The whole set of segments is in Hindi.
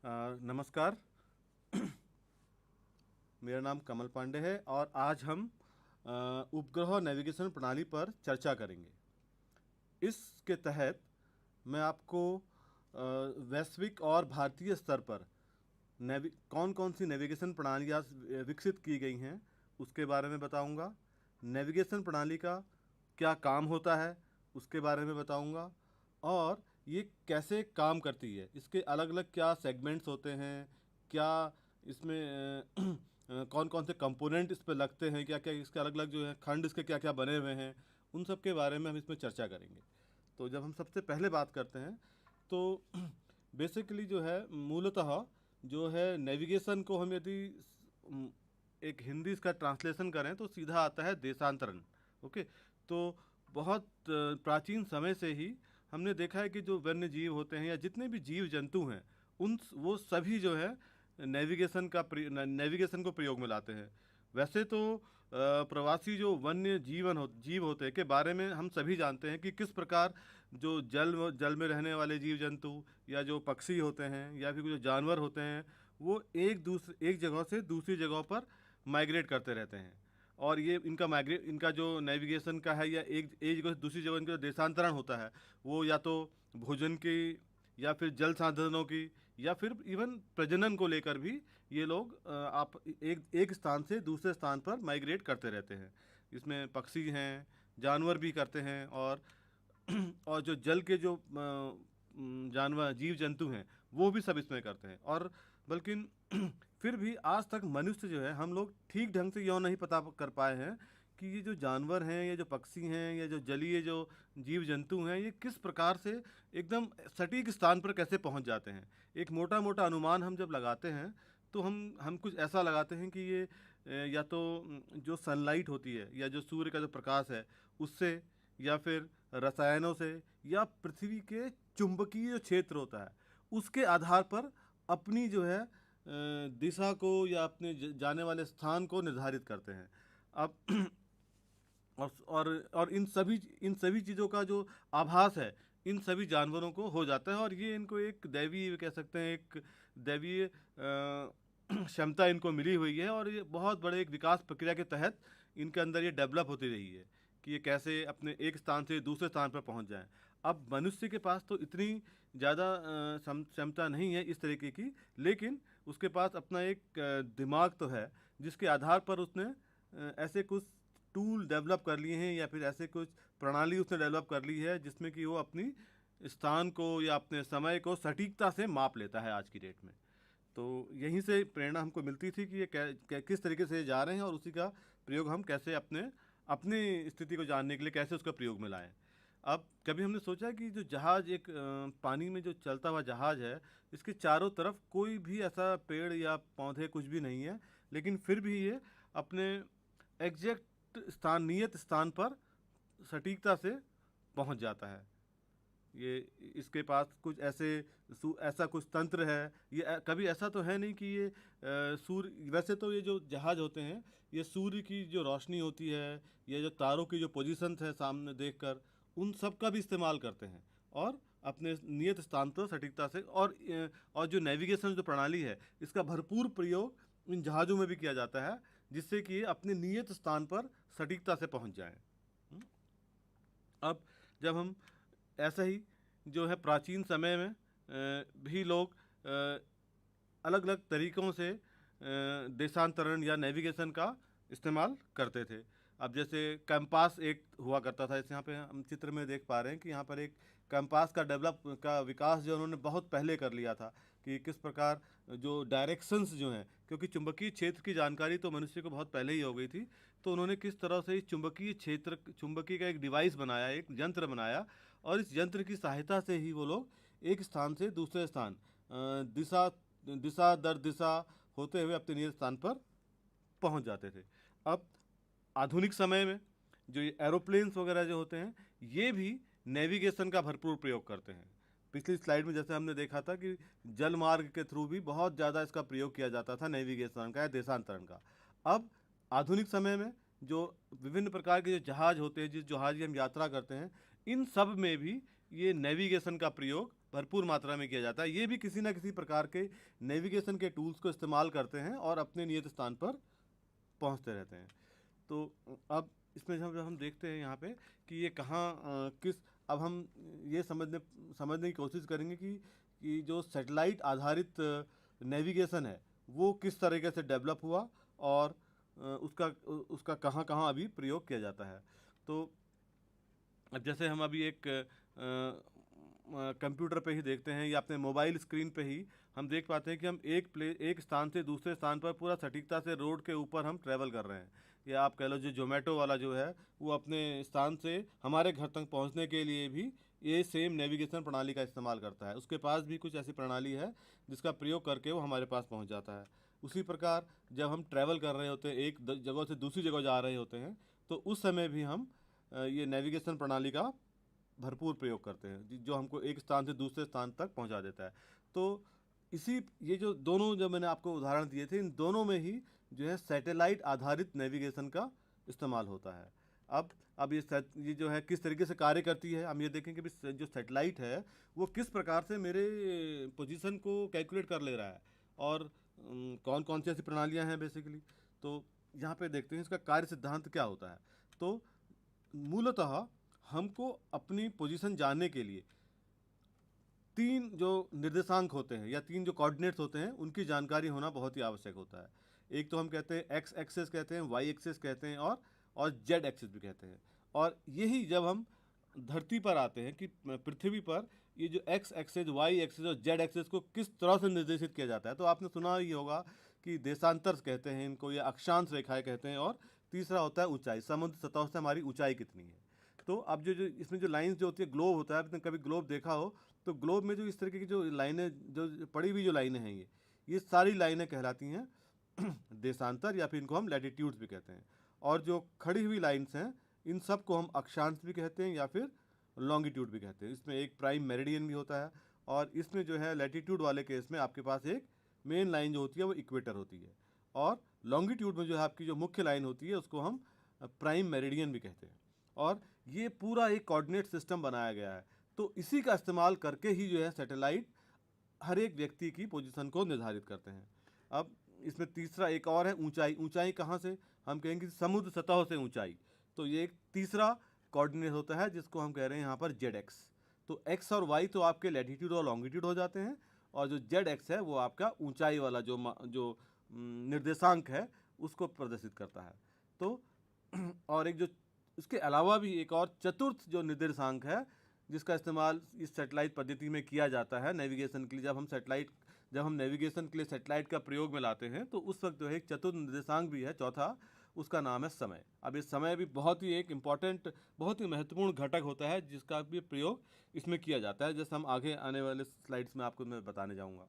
नमस्कार। मेरा नाम कमल पांडे है और आज हम उपग्रह नेविगेशन प्रणाली पर चर्चा करेंगे। इसके तहत मैं आपको वैश्विक और भारतीय स्तर पर कौन कौन सी नेविगेशन प्रणालियाँ विकसित की गई हैं उसके बारे में बताऊंगा। नेविगेशन प्रणाली का क्या काम होता है उसके बारे में बताऊंगा और ये कैसे काम करती है, इसके अलग अलग क्या सेगमेंट्स होते हैं, क्या इसमें कौन कौन से कंपोनेंट इस पर लगते हैं, क्या क्या इसके अलग अलग जो है खंड इसके क्या क्या बने हुए हैं, उन सब के बारे में हम इसमें चर्चा करेंगे। तो जब हम सबसे पहले बात करते हैं तो बेसिकली जो है मूलतः जो है नेविगेशन को हम यदि एक हिंदी इसका ट्रांसलेशन करें तो सीधा आता है देशांतरण। ओके। तो बहुत प्राचीन समय से ही हमने देखा है कि जो वन्य जीव होते हैं या जितने भी जीव जंतु हैं उन वो सभी जो है नेविगेशन को प्रयोग में लाते हैं। वैसे तो प्रवासी जो वन्य जीव होते हैं के बारे में हम सभी जानते हैं कि किस प्रकार जो जल में रहने वाले जीव जंतु या जो पक्षी होते हैं या फिर जो जानवर होते हैं वो एक जगह से दूसरी जगह पर माइग्रेट करते रहते हैं। और ये इनका जो नेविगेशन का है या एक जगह से दूसरी जगह इनका जो देशांतरण होता है वो या तो भोजन की या फिर जल संसाधनों की या फिर इवन प्रजनन को लेकर भी ये लोग आप एक स्थान से दूसरे स्थान पर माइग्रेट करते रहते हैं। इसमें पक्षी हैं, जानवर भी करते हैं और जो जल के जो जानवर जीव जंतु हैं वो भी सब इसमें करते हैं। और बल्कि फिर भी आज तक मनुष्य जो है हम लोग ठीक ढंग से यह नहीं पता कर पाए हैं कि ये जो जानवर हैं, ये जो पक्षी हैं, या जो जलीय जो जीव जंतु हैं, ये किस प्रकार से एकदम सटीक स्थान पर कैसे पहुंच जाते हैं। एक मोटा मोटा अनुमान हम जब लगाते हैं तो हम कुछ ऐसा लगाते हैं कि ये या तो जो सनलाइट होती है या जो सूर्य का जो प्रकाश है उससे, या फिर रसायनों से, या पृथ्वी के चुंबकीय जो क्षेत्र होता है उसके आधार पर अपनी जो है दिशा को या अपने जाने वाले स्थान को निर्धारित करते हैं। अब और इन सभी चीज़ों का जो आभास है इन सभी जानवरों को हो जाता है और ये इनको एक दैवीय कह सकते हैं, एक दैवीय क्षमता इनको मिली हुई है और ये बहुत बड़े एक विकास प्रक्रिया के तहत इनके अंदर ये डेवलप होती रही है कि ये कैसे अपने एक स्थान से दूसरे स्थान पर पहुंच जाएं। अब मनुष्य के पास तो इतनी ज़्यादा क्षमता नहीं है इस तरीके की, लेकिन उसके पास अपना एक दिमाग तो है जिसके आधार पर उसने ऐसे कुछ टूल डेवलप कर लिए हैं या फिर ऐसे कुछ प्रणाली उसने डेवलप कर ली है जिसमें कि वो अपनी स्थान को या अपने समय को सटीकता से माप लेता है आज की डेट में। तो यहीं से प्रेरणा हमको मिलती थी कि ये किस तरीके से जा रहे हैं और उसी का प्रयोग हम कैसे अपने अपनी स्थिति को जानने के लिए कैसे उसका प्रयोग में लाएं। अब कभी हमने सोचा कि जो जहाज़ एक पानी में जो चलता हुआ जहाज़ है इसके चारों तरफ कोई भी ऐसा पेड़ या पौधे कुछ भी नहीं है, लेकिन फिर भी ये अपने एग्जैक्ट स्थान नियत स्थान पर सटीकता से पहुंच जाता है। ये इसके पास कुछ ऐसा कुछ तंत्र है। ये कभी ऐसा तो है नहीं कि ये सूर्य, वैसे तो ये जो जहाज़ होते हैं ये सूर्य की जो रोशनी होती है या जो तारों की जो पोजीशन है सामने देखकर उन सब का भी इस्तेमाल करते हैं और अपने नियत स्थान पर सटीकता से और जो नेविगेशन जो प्रणाली है इसका भरपूर प्रयोग इन जहाज़ों में भी किया जाता है जिससे कि ये अपने नियत स्थान पर सटीकता से पहुंच जाएं। अब जब हम ऐसा ही जो है प्राचीन समय में भी लोग अलग अलग तरीक़ों से देशांतरण या नेविगेशन का इस्तेमाल करते थे। अब जैसे कंपास एक हुआ करता था, जैसे यहाँ पे हम चित्र में देख पा रहे हैं कि यहाँ पर एक कंपास का विकास जो उन्होंने बहुत पहले कर लिया था कि किस प्रकार जो डायरेक्शंस जो हैं, क्योंकि चुंबकीय क्षेत्र की जानकारी तो मनुष्य को बहुत पहले ही हो गई थी, तो उन्होंने किस तरह से इस चुंबकीय का एक डिवाइस बनाया, एक यंत्र बनाया और इस यंत्र की सहायता से ही वो लोग एक स्थान से दूसरे स्थान दिशा दिशा दर दिशा होते हुए अपने नियत स्थान पर पहुंच जाते थे। अब आधुनिक समय में जो ये एरोप्लेन्स वगैरह जो होते हैं ये भी नेविगेशन का भरपूर प्रयोग करते हैं। पिछली स्लाइड में जैसे हमने देखा था कि जल मार्ग के थ्रू भी बहुत ज़्यादा इसका प्रयोग किया जाता था नेविगेशन का या देशांतरण का। अब आधुनिक समय में जो विभिन्न प्रकार के जो जहाज़ होते हैं, जिस जहाज़ की हम यात्रा करते हैं, इन सब में भी ये नेविगेशन का प्रयोग भरपूर मात्रा में किया जाता है। ये भी किसी न किसी प्रकार के नेविगेशन के टूल्स को इस्तेमाल करते हैं और अपने नियत स्थान पर पहुंचते रहते हैं। तो अब इसमें जब हम देखते हैं यहाँ पे कि ये कहाँ किस, अब हम ये समझने की कोशिश करेंगे कि जो सैटेलाइट आधारित नेविगेशन है वो किस तरीके से डेवलप हुआ और उसका उसका कहाँ कहाँ अभी प्रयोग किया जाता है। तो अब जैसे हम अभी एक कंप्यूटर पे ही देखते हैं या अपने मोबाइल स्क्रीन पे ही हम देख पाते हैं कि हम एक स्थान से दूसरे स्थान पर पूरा सटीकता से रोड के ऊपर हम ट्रैवल कर रहे हैं। या आप कह लो जो जोमेटो वाला जो है वो अपने स्थान से हमारे घर तक पहुंचने के लिए भी ये सेम नेविगेशन प्रणाली का इस्तेमाल करता है। उसके पास भी कुछ ऐसी प्रणाली है जिसका प्रयोग करके वो हमारे पास पहुंच जाता है। उसी प्रकार जब हम ट्रैवल कर रहे होते हैं, एक जगह से दूसरी जगह जा रहे होते हैं, तो उस समय भी हम ये नेविगेशन प्रणाली का भरपूर प्रयोग करते हैं जो हमको एक स्थान से दूसरे स्थान तक पहुंचा देता है। तो ये जो दोनों जो मैंने आपको उदाहरण दिए थे, इन दोनों में ही जो है सैटेलाइट आधारित नेविगेशन का इस्तेमाल होता है। अब ये जो है किस तरीके से कार्य करती है, हम ये देखेंगे कि जो सैटेलाइट है वो किस प्रकार से मेरे पोजीशन को कैलकुलेट कर ले रहा है और कौन कौन सी ऐसी प्रणालियाँ हैं बेसिकली। तो यहाँ पे देखते हैं इसका कार्य सिद्धांत क्या होता है। तो मूलतः हमको अपनी पोजीशन जानने के लिए 3 जो निर्देशांक होते हैं या 3 जो कोऑर्डिनेट्स होते हैं उनकी जानकारी होना बहुत ही आवश्यक होता है। एक तो हम कहते हैं एक्स एक्सिस कहते हैं, वाई एक्सिस कहते हैं और जेड एक्सिस भी कहते हैं। और यही जब हम धरती पर आते हैं कि पृथ्वी पर ये जो एक्स एक्सिस, वाई एक्सिस और जेड एक्सिस को किस तरह से निर्देशित किया जाता है, तो आपने सुना ही होगा कि देशांतर कहते हैं इनको या अक्षांश रेखाएं कहते हैं। और तीसरा होता है ऊंचाई, समुद्र सतह से हमारी ऊंचाई कितनी है। तो अब जो इसमें जो लाइंस जो होती है, ग्लोब होता है, आपने कभी ग्लोब देखा हो तो ग्लोब में जो इस तरीके की जो लाइनें, जो पड़ी हुई जो लाइनें हैं, ये सारी लाइनें कहलाती हैं देशांतर या फिर इनको हम लैटिट्यूड्स भी कहते हैं। और जो खड़ी हुई लाइन्स हैं इन सब को हम अक्षांश भी कहते हैं या फिर लॉन्गिट्यूड भी कहते हैं। इसमें एक प्राइम मेरिडियन भी होता है और इसमें जो है लैटिट्यूड वाले केस में आपके पास एक मेन लाइन जो होती है वो इक्वेटर होती है और लॉन्गिट्यूड में जो है आपकी जो मुख्य लाइन होती है उसको हम प्राइम मेरिडियन भी कहते हैं। और ये पूरा एक कोऑर्डिनेट सिस्टम बनाया गया है। तो इसी का इस्तेमाल करके ही जो है सैटेलाइट हर एक व्यक्ति की पोजीशन को निर्धारित करते हैं। अब इसमें तीसरा एक और है ऊंचाई। ऊंचाई कहाँ से, हम कहेंगे समुद्र सतह से ऊंचाई। तो ये एक तीसरा कोऑर्डिनेट होता है जिसको हम कह रहे हैं यहाँ पर जेड एक्स। तो एक्स और वाई तो आपके लैटिट्यूड और लॉन्गिट्यूड हो जाते हैं और जो जेड एक्स है वो आपका ऊंचाई वाला जो निर्देशांक है उसको प्रदर्शित करता है। तो और एक जो इसके अलावा भी एक और चतुर्थ जो निर्देशांक है जिसका इस्तेमाल इस सैटेलाइट पद्धति में किया जाता है नेविगेशन के लिए। जब हम नेविगेशन के लिए सैटेलाइट का प्रयोग में लाते हैं तो उस वक्त जो है एक चतुर्थ निर्देशांक भी है, चौथा, उसका नाम है समय। अब इस समय भी बहुत ही एक इम्पॉर्टेंट, बहुत ही महत्वपूर्ण घटक होता है जिसका भी प्रयोग इसमें किया जाता है, जैसे हम आगे आने वाले स्लाइड्स में आपको मैं बताने जाऊँगा।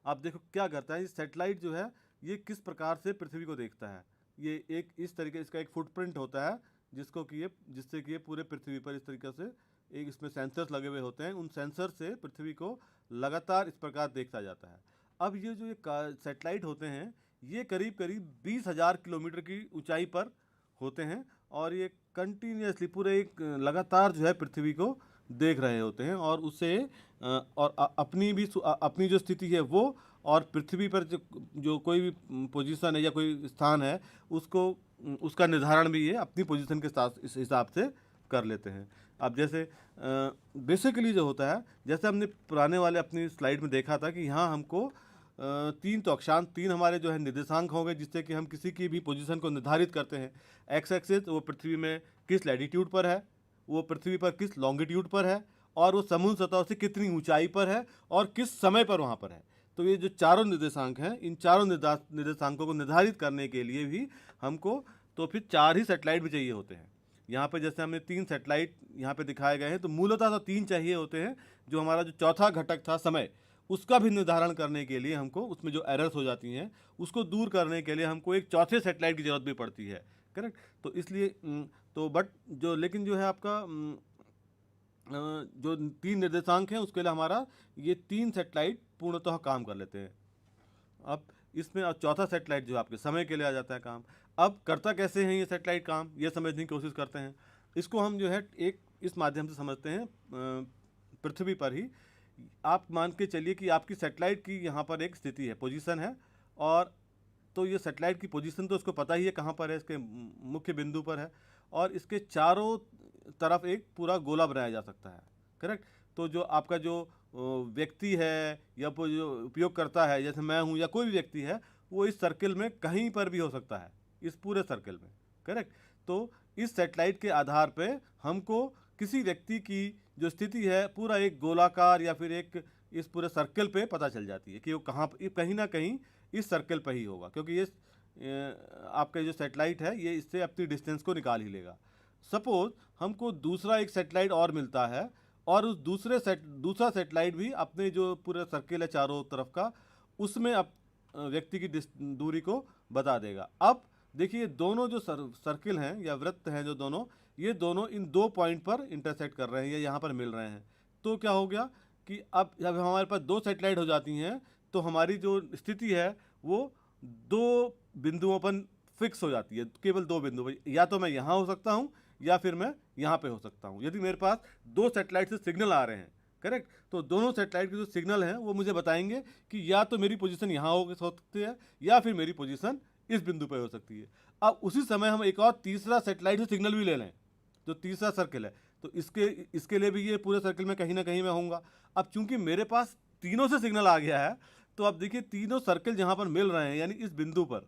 आप देखो क्या करता है, सैटेलाइट जो है ये किस प्रकार से पृथ्वी को देखता है। ये एक इस तरीके, इसका एक फुटप्रिंट होता है जिससे कि ये पूरे पृथ्वी पर इस तरीके से एक इसमें सेंसर्स लगे हुए होते हैं। उन सेंसर से पृथ्वी को लगातार इस प्रकार देखता जाता है। अब ये जो सैटेलाइट होते हैं ये करीब करीब 20,000 किलोमीटर की ऊंचाई पर होते हैं और ये कंटिन्यूसली पूरे एक लगातार जो है पृथ्वी को देख रहे होते हैं और उससे और अपनी जो स्थिति है वो और पृथ्वी पर जो कोई भी पोजीशन है या कोई स्थान है उसका निर्धारण भी ये अपनी पोजीशन के साथ इस हिसाब से कर लेते हैं। अब जैसे बेसिकली जो होता है, जैसे हमने पुराने वाले अपनी स्लाइड में देखा था कि यहाँ हमको 3 तो अक्षांश, 3 हमारे जो है निर्देशांक होंगे जिससे कि हम किसी की भी पोजीशन को निर्धारित करते हैं। एक्स एक्सिस वो पृथ्वी में किस लैटिट्यूड पर है, वो पृथ्वी पर किस लॉन्गिट्यूड पर है और वो समुद्र सतह से कितनी ऊंचाई पर है और किस समय पर वहाँ पर है। तो ये जो चारों निर्देशांक हैं, इन चारों निर्देशांकों को निर्धारित करने के लिए भी हमको तो फिर 4 ही सैटेलाइट भी चाहिए होते हैं। यहाँ पे जैसे हमने 3 सैटेलाइट यहाँ पे दिखाए गए हैं, तो मूलतः तो 3 चाहिए होते हैं। जो हमारा जो चौथा घटक था समय, उसका भी निर्धारण करने के लिए हमको उसमें जो एरर्स हो जाती हैं उसको दूर करने के लिए हमको एक चौथे सैटेलाइट की ज़रूरत भी पड़ती है, करेक्ट। तो इसलिए लेकिन जो है आपका जो 3 निर्देशांक हैं उसके लिए हमारा ये 3 सैटेलाइट पूर्णतः काम कर लेते हैं। अब इसमें चौथा सैटेलाइट जो आपके समय के लिए आ जाता है काम। अब करता कैसे हैं ये सैटेलाइट काम, ये समझने की कोशिश करते हैं। इसको हम जो है एक इस माध्यम से समझते हैं पृथ्वी पर ही आप मान के चलिए कि आपकी सैटेलाइट की यहाँ पर एक स्थिति है, पोजीशन है, और तो ये सैटेलाइट की पोजीशन तो उसको पता ही है कहाँ पर है, इसके मुख्य बिंदु पर है, और इसके चारों तरफ एक पूरा गोला बनाया जा सकता है, करेक्ट। तो जो आपका जो व्यक्ति है या जो उपयोग करता है, जैसे मैं हूँ या कोई भी व्यक्ति है, वो इस सर्किल में कहीं पर भी हो सकता है, इस पूरे सर्किल में, करेक्ट। तो इस सैटेलाइट के आधार पे हमको किसी व्यक्ति की जो स्थिति है पूरा एक गोलाकार या फिर एक इस पूरे सर्कल पे पता चल जाती है कि वो कहीं ना कहीं इस सर्कल पे ही होगा, क्योंकि ये आपका जो सैटेलाइट है ये इससे अपनी डिस्टेंस को निकाल ही लेगा। सपोज हमको दूसरा एक सैटेलाइट और मिलता है, और उस दूसरा सैटेलाइट भी अपने जो पूरे सर्किल है चारों तरफ का, उसमें व्यक्ति की दूरी को बता देगा। अब देखिए दोनों जो सर्किल हैं या वृत्त हैं जो दोनों, ये दोनों इन 2 पॉइंट पर इंटरसेक्ट कर रहे हैं या यहाँ पर मिल रहे हैं। तो क्या हो गया कि अब जब हमारे पास 2 सैटेलाइट हो जाती हैं तो हमारी जो स्थिति है वो 2 बिंदुओं पर फिक्स हो जाती है, केवल 2 बिंदु पर। या तो मैं यहाँ हो सकता हूँ या फिर मैं यहाँ पे हो सकता हूँ। यदि मेरे पास 2 सैटेलाइट से सिग्नल आ रहे हैं, करेक्ट, तो दोनों सैटेलाइट के जो सिग्नल हैं वो मुझे बताएंगे कि या तो मेरी पोजीशन यहाँ हो सकती है या फिर मेरी पोजीशन इस बिंदु पर हो सकती है। अब उसी समय हम एक और तीसरा सैटेलाइट से सिग्नल भी ले लें, जो तीसरा सर्किल है, तो इसके लिए भी ये पूरे सर्किल में कहीं ना कहीं मैं होऊंगा। अब चूंकि मेरे पास तीनों से सिग्नल आ गया है, तो अब देखिए तीनों सर्किल जहाँ पर मिल रहे हैं यानी इस बिंदु पर,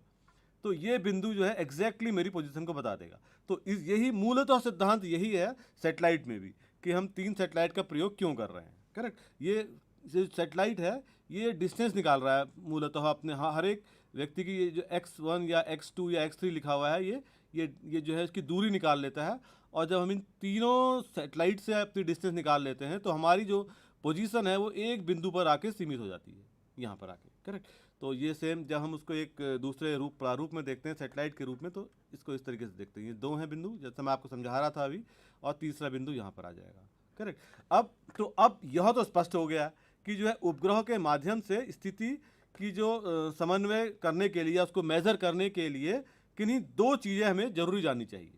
तो ये बिंदु जो है एग्जैक्टली मेरी पोजीशन को बता देगा। तो यही मूलतः सिद्धांत यही है सैटेलाइट में भी, कि हम 3 सैटेलाइट का प्रयोग क्यों कर रहे हैं, करेक्ट। ये जो सैटेलाइट है ये डिस्टेंस निकाल रहा है मूलतः अपने हर एक व्यक्ति की, ये जो x1 या x2 या x3 लिखा हुआ है ये जो है इसकी दूरी निकाल लेता है। और जब हम इन तीनों सैटेलाइट से अपनी डिस्टेंस निकाल लेते हैं तो हमारी जो पोजीशन है वो एक बिंदु पर आके सीमित हो जाती है, यहाँ पर आके, करेक्ट। तो ये सेम जब हम उसको एक दूसरे प्रारूप में देखते हैं सैटेलाइट के रूप में, तो इसको इस तरीके से देखते हैं। ये 2 हैं बिंदु, जैसे मैं आपको समझा रहा था अभी, और तीसरा बिंदु यहाँ पर आ जाएगा, करेक्ट। अब यह तो स्पष्ट हो गया कि जो है उपग्रह के माध्यम से स्थिति की जो समन्वय करने के लिए, उसको मेजर करने के लिए किन्हीं 2 चीज़ें हमें जरूरी जाननी चाहिए,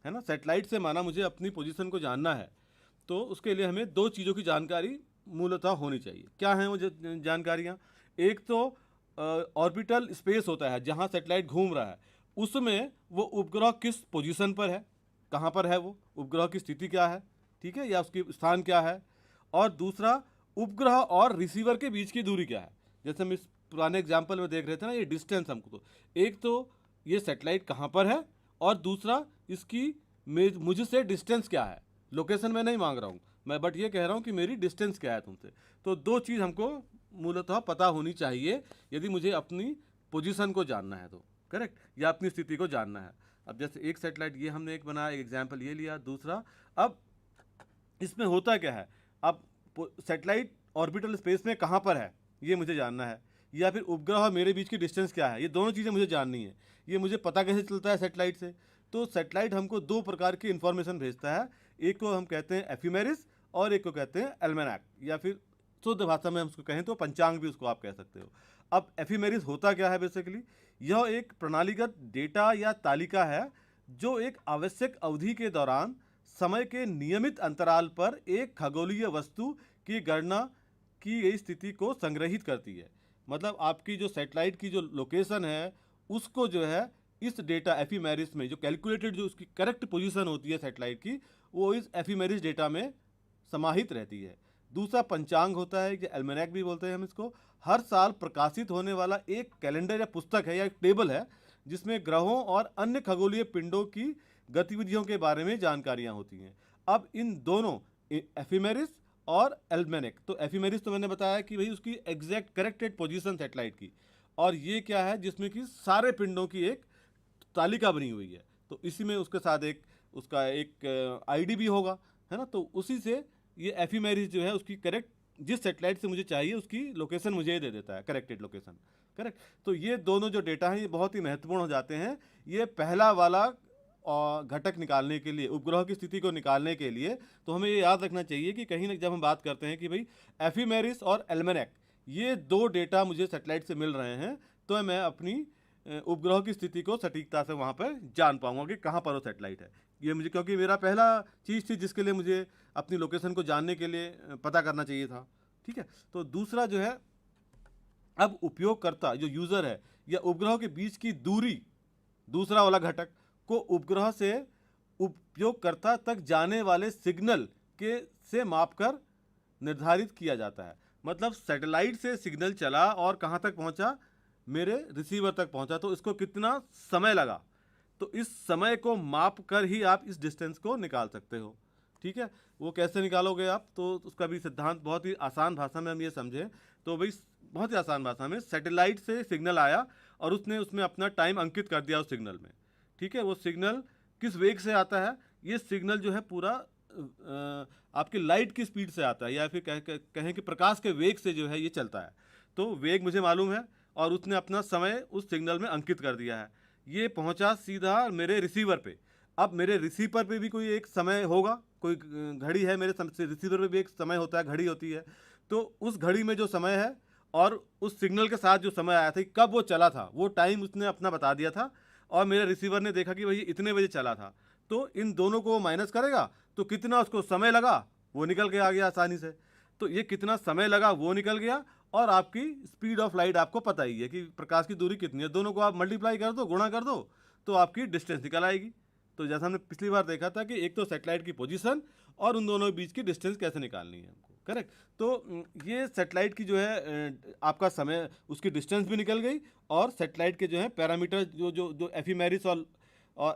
है ना। सैटेलाइट से माना मुझे अपनी पोजीशन को जानना है, तो उसके लिए हमें 2 चीज़ों की जानकारी मूलतः होनी चाहिए। क्या हैं वो जानकारियाँ? एक तो ऑर्बिटल स्पेस होता है जहाँ सैटेलाइट घूम रहा है, उसमें वो उपग्रह किस पोजीशन पर है, कहाँ पर है वो उपग्रह की स्थिति क्या है, ठीक है, या उसकी स्थान क्या है। और दूसरा, उपग्रह और रिसीवर के बीच की दूरी क्या है। जैसे हम इस पुराने एग्जाम्पल में देख रहे थे ना, ये डिस्टेंस हमको, तो एक तो ये सैटेलाइट कहाँ पर है, और दूसरा इसकी मुझसे डिस्टेंस क्या है। लोकेशन मैं नहीं मांग रहा हूँ मैं, बट ये कह रहा हूँ कि मेरी डिस्टेंस क्या है तुमसे। तो 2 चीज़ हमको मूलतः पता होनी चाहिए यदि मुझे अपनी पोजीशन को जानना है, तो करेक्ट, या अपनी स्थिति को जानना है। अब जैसे एक सैटेलाइट ये हमने एक बनाया, एक एग्जाम्पल ये लिया, दूसरा, अब इसमें होता क्या है, अब सैटेलाइट ऑर्बिटल स्पेस में कहाँ पर है ये मुझे जानना है, या फिर उपग्रह और मेरे बीच की डिस्टेंस क्या है, ये दोनों चीज़ें मुझे जाननी है। ये मुझे पता कैसे चलता है सैटेलाइट से? तो सैटेलाइट हमको 2 प्रकार की इन्फॉर्मेशन भेजता है, एक को हम कहते हैं एफिमेरिस और एक को कहते हैं एल्मेनाक, या फिर शुद्ध भाषा में हम उसको कहें तो पंचांग भी उसको आप कह सकते हो। अब एफिमेरिस होता क्या है बेसिकली, यह एक प्रणालीगत डेटा या तालिका है जो एक आवश्यक अवधि के दौरान समय के नियमित अंतराल पर एक खगोलीय वस्तु की गणना की गई स्थिति को संग्रहित करती है। मतलब आपकी जो सैटेलाइट की जो लोकेशन है उसको जो है इस डेटा एफिमेरिस में, जो कैलकुलेटेड जो उसकी करेक्ट पोजीशन होती है सैटेलाइट की, वो इस एफिमेरिस डेटा में समाहित रहती है। दूसरा पंचांग होता है, कि एल्मेनाक भी बोलते हैं हम इसको, हर साल प्रकाशित होने वाला एक कैलेंडर या पुस्तक है या एक टेबल है जिसमें ग्रहों और अन्य खगोलीय पिंडों की गतिविधियों के बारे में जानकारियाँ होती हैं। अब इन दोनों एफिमेरिस और एल्मेनाक, तो एफिमेरिस तो मैंने बताया कि भाई उसकी एग्जैक्ट करेक्टेड पोजीशन सैटेलाइट की, और ये क्या है जिसमें कि सारे पिंडों की एक तालिका बनी हुई है, तो इसी में उसके साथ उसका एक आईडी भी होगा, है ना। तो उसी से ये एफिमेरिस जो है उसकी करेक्ट, जिस सैटेलाइट से मुझे चाहिए उसकी लोकेशन मुझे दे देता है, करेक्टेड लोकेशन, करेक्ट। तो ये दोनों जो डेटा हैं ये बहुत ही महत्वपूर्ण हो जाते हैं। ये पहला वाला घटक निकालने के लिए, उपग्रह की स्थिति को निकालने के लिए, तो हमें ये याद रखना चाहिए कि कहीं ना जब हम बात करते हैं कि भाई एफिमेरिस और एल्मेनाक, ये 2 डेटा मुझे सैटेलाइट से मिल रहे हैं, तो मैं अपनी उपग्रह की स्थिति को सटीकता से वहाँ पर जान पाऊंगा कि कहाँ पर वो सेटेलाइट है। ये मुझे, क्योंकि मेरा पहला चीज़ थी जिसके लिए मुझे अपनी लोकेशन को जानने के लिए पता करना चाहिए था। ठीक है, तो दूसरा जो है, अब उपयोगकर्ता जो यूज़र है या उपग्रह के बीच की दूरी, दूसरा वाला घटक को उपग्रह से उपयोगकर्ता तक जाने वाले सिग्नल के से मापकर निर्धारित किया जाता है। मतलब सैटेलाइट से सिग्नल चला और कहाँ तक पहुँचा, मेरे रिसीवर तक पहुँचा, तो इसको कितना समय लगा, तो इस समय को माप कर ही आप इस डिस्टेंस को निकाल सकते हो। ठीक है, वो कैसे निकालोगे आप, तो उसका भी सिद्धांत बहुत ही आसान भाषा में हम ये समझें तो भाई, बहुत ही आसान भाषा में, सैटेलाइट से सिग्नल आया और उसने उसमें अपना टाइम अंकित कर दिया उस सिग्नल में। ठीक है, वो सिग्नल किस वेग से आता है, ये सिग्नल जो है पूरा आपकी लाइट की स्पीड से आता है, या फिर कहें कि प्रकाश के वेग से जो है ये चलता है। तो वेग मुझे मालूम है और उसने अपना समय उस सिग्नल में अंकित कर दिया है। ये पहुंचा सीधा मेरे रिसीवर पे। अब मेरे रिसीवर पे भी कोई एक समय होगा, कोई घड़ी है, मेरे रिसीवर पे भी एक समय होता है, घड़ी होती है। तो उस घड़ी में जो समय है और उस सिग्नल के साथ जो समय आया था, कब वो चला था, वो टाइम उसने अपना बता दिया था और मेरे रिसीवर ने देखा कि भाई इतने बजे चला था। तो इन दोनों को माइनस करेगा तो कितना उसको समय लगा वो निकल के आ गया आसानी से। तो ये कितना समय लगा वो निकल गया, और आपकी स्पीड ऑफ लाइट आपको पता ही है कि प्रकाश की दूरी कितनी है, दोनों को आप मल्टीप्लाई कर दो, गुणा कर दो, तो आपकी डिस्टेंस निकल आएगी। तो जैसा हमने पिछली बार देखा था कि एक तो सैटेलाइट की पोजीशन और उन दोनों के बीच की डिस्टेंस कैसे निकालनी है हमको, करेक्ट। तो ये सैटेलाइट की जो है आपका समय, उसकी डिस्टेंस भी निकल गई, और सैटेलाइट के जो है पैरामीटर जो जो जो एफिमेरिस और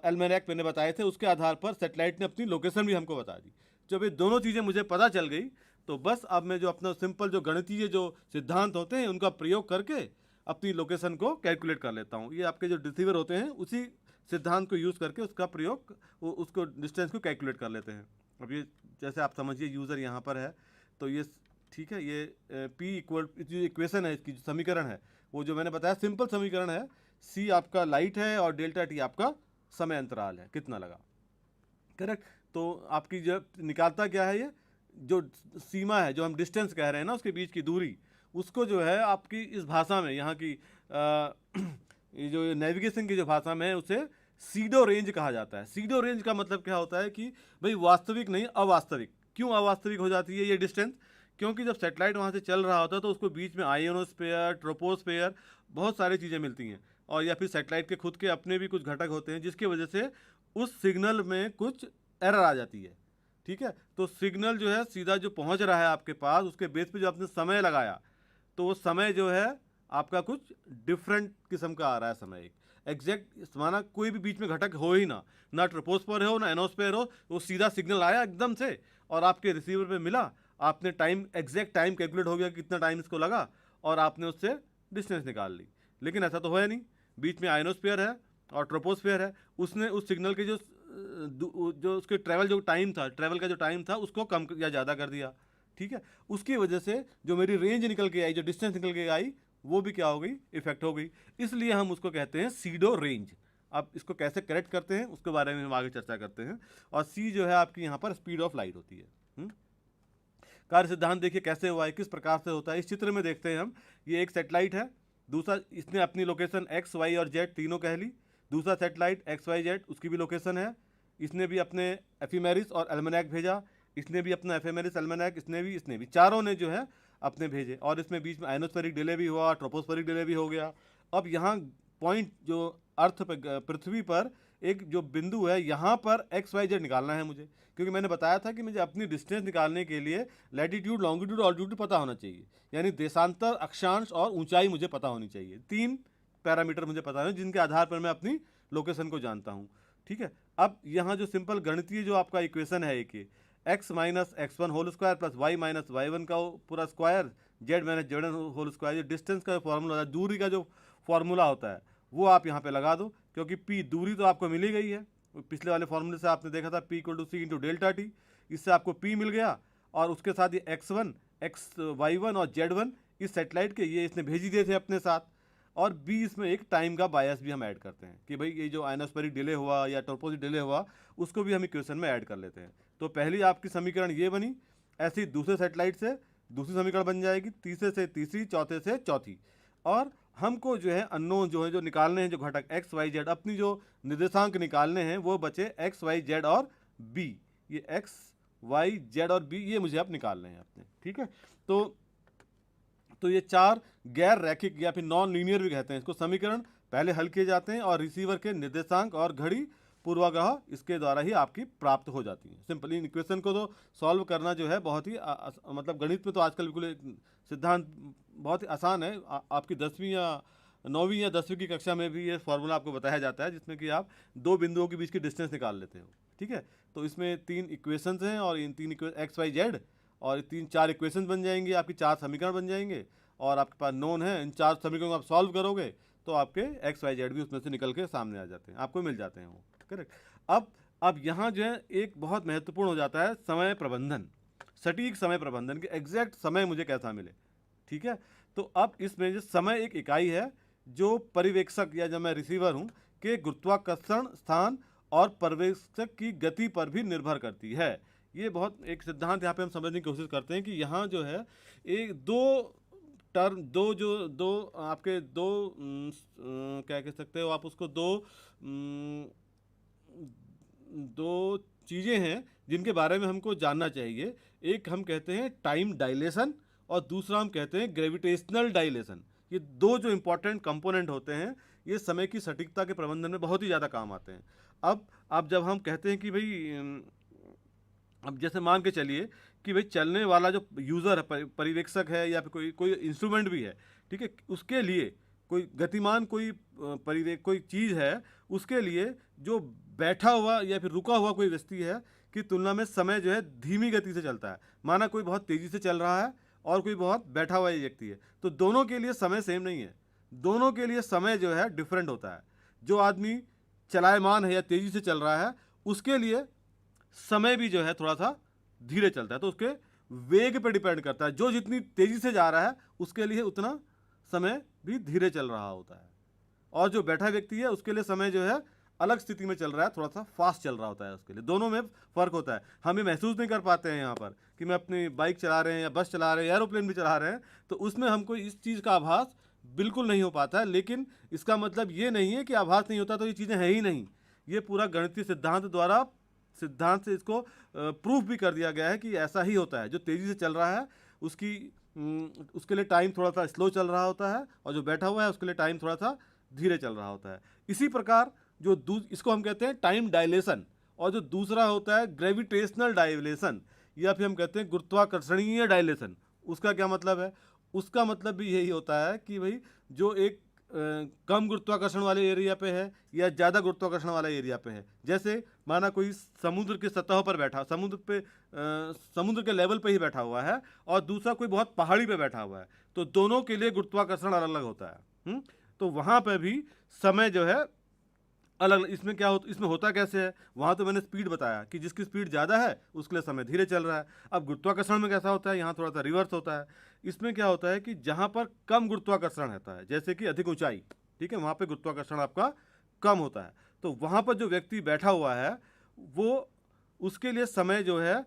एल्मेनाक मैंने बताए थे, उसके आधार पर सैटेलाइट ने अपनी लोकेशन भी हमको बता दी। जब ये दोनों चीज़ें मुझे पता चल गई तो बस अब मैं जो अपना सिंपल जो गणितीय जो सिद्धांत होते हैं उनका प्रयोग करके अपनी लोकेशन को कैलकुलेट कर लेता हूँ। ये आपके जो रिसीवर होते हैं उसी सिद्धांत को यूज़ करके उसका प्रयोग, उसको डिस्टेंस को कैलकुलेट कर लेते हैं। अब ये जैसे आप समझिए यूज़र यहाँ पर है, तो ये ठीक है, ये P इक्वल जो इक्वेशन है, इसकी जो समीकरण है वो जो मैंने बताया सिंपल समीकरण है, C आपका लाइट है और डेल्टा T आपका समय अंतराल है, कितना लगा, करेक्ट। तो आपकी जो निकालता क्या है, ये जो सीमा है, जो हम डिस्टेंस कह रहे हैं ना, उसके बीच की दूरी, उसको जो है आपकी इस भाषा में, यहाँ की ये जो नेविगेशन की जो भाषा में है उसे सीडो रेंज कहा जाता है। सीडो रेंज का मतलब क्या होता है कि भाई वास्तविक नहीं, अवास्तविक। क्यों अवास्तविक हो जाती है ये डिस्टेंस, क्योंकि जब सैटेलाइट वहाँ से चल रहा होता है तो उसको बीच में आयोनोस्फेयर, ट्रोपोस्फेयर, बहुत सारी चीज़ें मिलती हैं, और या फिर सैटेलाइट के खुद के अपने भी कुछ घटक होते हैं जिसकी वजह से उस सिग्नल में कुछ एरर आ जाती है। ठीक है, तो सिग्नल जो है सीधा जो पहुंच रहा है आपके पास, उसके बेस पे जो आपने समय लगाया, तो वो समय जो है आपका कुछ डिफरेंट किस्म का आ रहा है समय, एक एग्जैक्ट माना कोई भी बीच में घटक हो ही ना ट्रोपोस्फेयर हो ना एनोस्फेयर हो, वो सीधा सिग्नल आया एकदम से और आपके रिसीवर पे मिला, आपने टाइम, एग्जैक्ट टाइम कैलकुलेट हो गया कितना टाइम इसको लगा, और आपने उससे डिस्टेंस निकाल ली। लेकिन ऐसा तो है नहीं, बीच में आयनोस्फेयर है और ट्रोपोस्फेयर है, उसने उस सिग्नल के जो उसके ट्रैवल जो टाइम था, ट्रैवल का जो टाइम था उसको कम या ज़्यादा कर दिया। ठीक है, उसकी वजह से जो मेरी रेंज निकल के आई, जो डिस्टेंस निकल के आई, वो भी क्या हो गई, इफेक्ट हो गई। इसलिए हम उसको कहते हैं सीडो रेंज। अब इसको कैसे करेक्ट करते हैं उसके बारे में हम आगे चर्चा करते हैं। और सी जो है आपकी यहाँ पर स्पीड ऑफ लाइट होती है। कार्य सिद्धांत देखिए कैसे हुआ है, किस प्रकार से होता है, इस चित्र में देखते हैं हम। ये एक सेटेलाइट है, दूसरा इसने अपनी लोकेशन एक्स वाई और जेड तीनों कह ली। दूसरा सेटेलाइट एक्स वाई जेड, उसकी भी लोकेशन है, इसने भी अपने एफिमेरिस और एल्मेनाक भेजा, इसने भी अपना एफिमेरिस एल्मेनाक, इसने भी चारों ने जो है अपने भेजे, और इसमें बीच में आयनोस्फेरिक डिले भी हुआ, ट्रोपोस्फेरिक डिले भी हो गया। अब यहाँ पॉइंट जो अर्थ पर, पृथ्वी पर एक जो बिंदु है, यहाँ पर एक्स वाई जेड निकालना है मुझे, क्योंकि मैंने बताया था कि मुझे अपनी डिस्टेंस निकालने के लिए लैटिट्यूड, लॉन्गिट्यूड और ऑल्टीट्यूड पता होना चाहिए, यानी देशांतर, अक्षांश और ऊंचाई मुझे पता होनी चाहिए। 3 पैरामीटर मुझे पता है जिनके आधार पर मैं अपनी लोकेशन को जानता हूँ। ठीक है, अब यहाँ जो सिंपल गणितीय जो आपका इक्वेशन है, एक X minus X one whole square plus Y minus Y one का पूरा square, Z minus Z one whole square, जो डिस्टेंस का फॉर्मूला है, दूरी का जो फॉर्मूला होता है, वो आप यहाँ पे लगा दो, क्योंकि पी दूरी तो आपको मिल ही गई है, पिछले वाले फॉर्मूले से आपने देखा था P equal to C into delta T, इससे आपको पी मिल गया, और उसके साथ ये X one, X Y one और जेड वन इस सेटेलाइट के ये इसने भेज ही दिए थे अपने साथ, और बी इसमें एक टाइम का बायस भी हम ऐड करते हैं कि भाई ये जो आयनोस्फेरिक डिले हुआ या ट्रोपोजिट डिले हुआ उसको भी हम इक्वेशन में ऐड कर लेते हैं। तो पहली आपकी समीकरण ये बनी, ऐसी दूसरे सेटेलाइट से दूसरी समीकरण बन जाएगी, तीसरे से तीसरी, चौथे से चौथी, और हमको जो है अननोन जो है जो निकालने हैं, जो घटक एक्स वाई जेड, अपनी जो निर्देशांक निकालने हैं वो बचे एक्स वाई जेड और बी। ये एक्स वाई जेड और बी ये मुझे आप निकालने हैं अपने, ठीक है। तो ये चार गैर रैखिक या फिर नॉन लीनियर भी कहते हैं इसको, समीकरण पहले हल किए जाते हैं और रिसीवर के निर्देशांक और घड़ी पूर्वाग्रह इसके द्वारा ही आपकी प्राप्त हो जाती है। सिंपल इन इक्वेशन को तो सॉल्व करना जो है बहुत ही मतलब गणित में तो आजकल बिल्कुल सिद्धांत बहुत ही आसान है। आपकी 10वीं या 9वीं या 10वीं की कक्षा में भी ये फार्मूला आपको बताया जाता है, जिसमें कि आप दो बिंदुओं के बीच की डिस्टेंस निकाल लेते हो, ठीक है। तो इसमें 3 इक्वेशंस हैं और इन 3 एक्स वाई जेड और 4 इक्वेशन बन जाएंगे, आपकी 4 समीकरण बन जाएंगे और आपके पास नोन है। इन 4 समीकरणों को आप सॉल्व करोगे तो आपके एक्स वाई जेड भी उसमें से निकल के सामने आ जाते हैं, आपको मिल जाते हैं वो, करेक्ट। अब यहाँ जो है एक बहुत महत्वपूर्ण हो जाता है समय प्रबंधन, सटीक समय प्रबंधन के एग्जैक्ट समय मुझे कैसा मिले, ठीक है। तो अब इसमें जो समय एक इकाई है जो परिवेक्षक या जब मैं रिसीवर हूँ के गुरुत्वाकर्षण स्थान और पर्यवेक्षक की गति पर भी निर्भर करती है। ये बहुत एक सिद्धांत यहाँ पे हम समझने की कोशिश करते हैं कि यहाँ जो है एक दो आपके दो क्या कह सकते हो आप उसको, दो चीज़ें हैं जिनके बारे में हमको जानना चाहिए। एक हम कहते हैं टाइम डायलेशन और दूसरा हम कहते हैं ग्रेविटेशनल डायलेशन। ये दो जो इम्पोर्टेंट कंपोनेंट होते हैं ये समय की सटीकता के प्रबंधन में बहुत ही ज़्यादा काम आते हैं। अब जब हम कहते हैं कि भाई अब जैसे मान के चलिए कि भाई चलने वाला जो यूज़र है, परिवेक्षक है या फिर कोई इंस्ट्रूमेंट भी है, ठीक है, उसके लिए कोई गतिमान कोई चीज़ है, उसके लिए जो बैठा हुआ या फिर रुका हुआ कोई व्यक्ति है की तुलना में समय जो है धीमी गति से चलता है। माना कोई बहुत तेज़ी से चल रहा है और कोई बहुत बैठा हुआ व्यक्ति है, तो दोनों के लिए समय सेम नहीं है, दोनों के लिए समय जो है डिफरेंट होता है। जो आदमी चलायमान है या तेज़ी से चल रहा है उसके लिए समय भी जो है थोड़ा सा धीरे चलता है, तो उसके वेग पर डिपेंड करता है। जो जितनी तेज़ी से जा रहा है उसके लिए उतना समय भी धीरे चल रहा होता है, और जो बैठा व्यक्ति है उसके लिए समय जो है अलग स्थिति में चल रहा है, थोड़ा सा फास्ट चल रहा होता है उसके लिए। दोनों में फ़र्क होता है। हम ये महसूस नहीं कर पाते हैं यहाँ पर कि मैं अपनी बाइक चला रहे हैं या बस चला रहे हैं, एरोप्लेन भी चला रहे हैं, तो उसमें हमको इस चीज़ का आभास बिल्कुल नहीं हो पाता है। लेकिन इसका मतलब ये नहीं है कि आभास नहीं होता तो ये चीज़ें हैं ही नहीं। ये पूरा गणितीय सिद्धांत से इसको प्रूफ भी कर दिया गया है कि ऐसा ही होता है। जो तेज़ी से चल रहा है उसके लिए टाइम थोड़ा सा स्लो चल रहा होता है, और जो बैठा हुआ है उसके लिए टाइम थोड़ा सा धीरे चल रहा होता है। इसी प्रकार इसको हम कहते हैं टाइम डायलेशन, और जो दूसरा होता है ग्रेविटेशनल डायलेशन या फिर हम कहते हैं गुरुत्वाकर्षणीय डायलेशन। उसका क्या मतलब है? उसका मतलब भी यही होता है कि भाई जो एक कम गुरुत्वाकर्षण वाले एरिया पे है या ज़्यादा गुरुत्वाकर्षण वाला एरिया पे है। जैसे माना कोई समुद्र की सतह पर बैठा, समुद्र के लेवल पे ही बैठा हुआ है, और दूसरा कोई बहुत पहाड़ी पे बैठा हुआ है, तो दोनों के लिए गुरुत्वाकर्षण अलग अलग होता है। तो वहाँ पे भी समय जो है अलग। इसमें होता कैसे है? वहाँ तो मैंने स्पीड बताया कि जिसकी स्पीड ज़्यादा है उसके लिए समय धीरे चल रहा है। अब गुरुत्वाकर्षण में कैसा होता है? यहाँ थोड़ा सा रिवर्स होता है। इसमें क्या होता है कि जहाँ पर कम गुरुत्वाकर्षण रहता है, जैसे कि अधिक ऊंचाई, ठीक है, वहाँ पे गुरुत्वाकर्षण आपका कम होता है, तो वहाँ पर जो व्यक्ति बैठा हुआ है वो उसके लिए समय जो है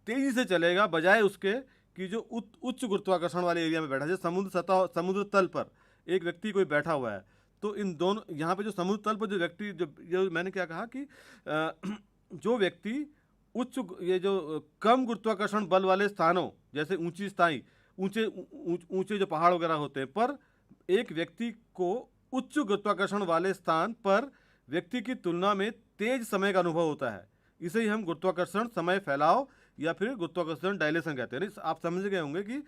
तेज़ी से चलेगा, बजाय उसके कि जो उच्च गुरुत्वाकर्षण वाले एरिया में बैठा है। जैसे समुद्र तल पर एक व्यक्ति कोई बैठा हुआ है, तो इन दोनों यहाँ पे जो समुद्र तल पर जो व्यक्ति जो मैंने क्या कहा कि जो व्यक्ति ये जो कम गुरुत्वाकर्षण बल वाले स्थानों, जैसे ऊंचे जो पहाड़ वगैरह होते हैं, पर एक व्यक्ति को उच्च गुरुत्वाकर्षण वाले स्थान पर व्यक्ति की तुलना में तेज समय का अनुभव होता है। इसे ही हम गुरुत्वाकर्षण समय फैलाव या फिर गुरुत्वाकर्षण डायलेशन कहते हैं। आप समझ गए होंगे कि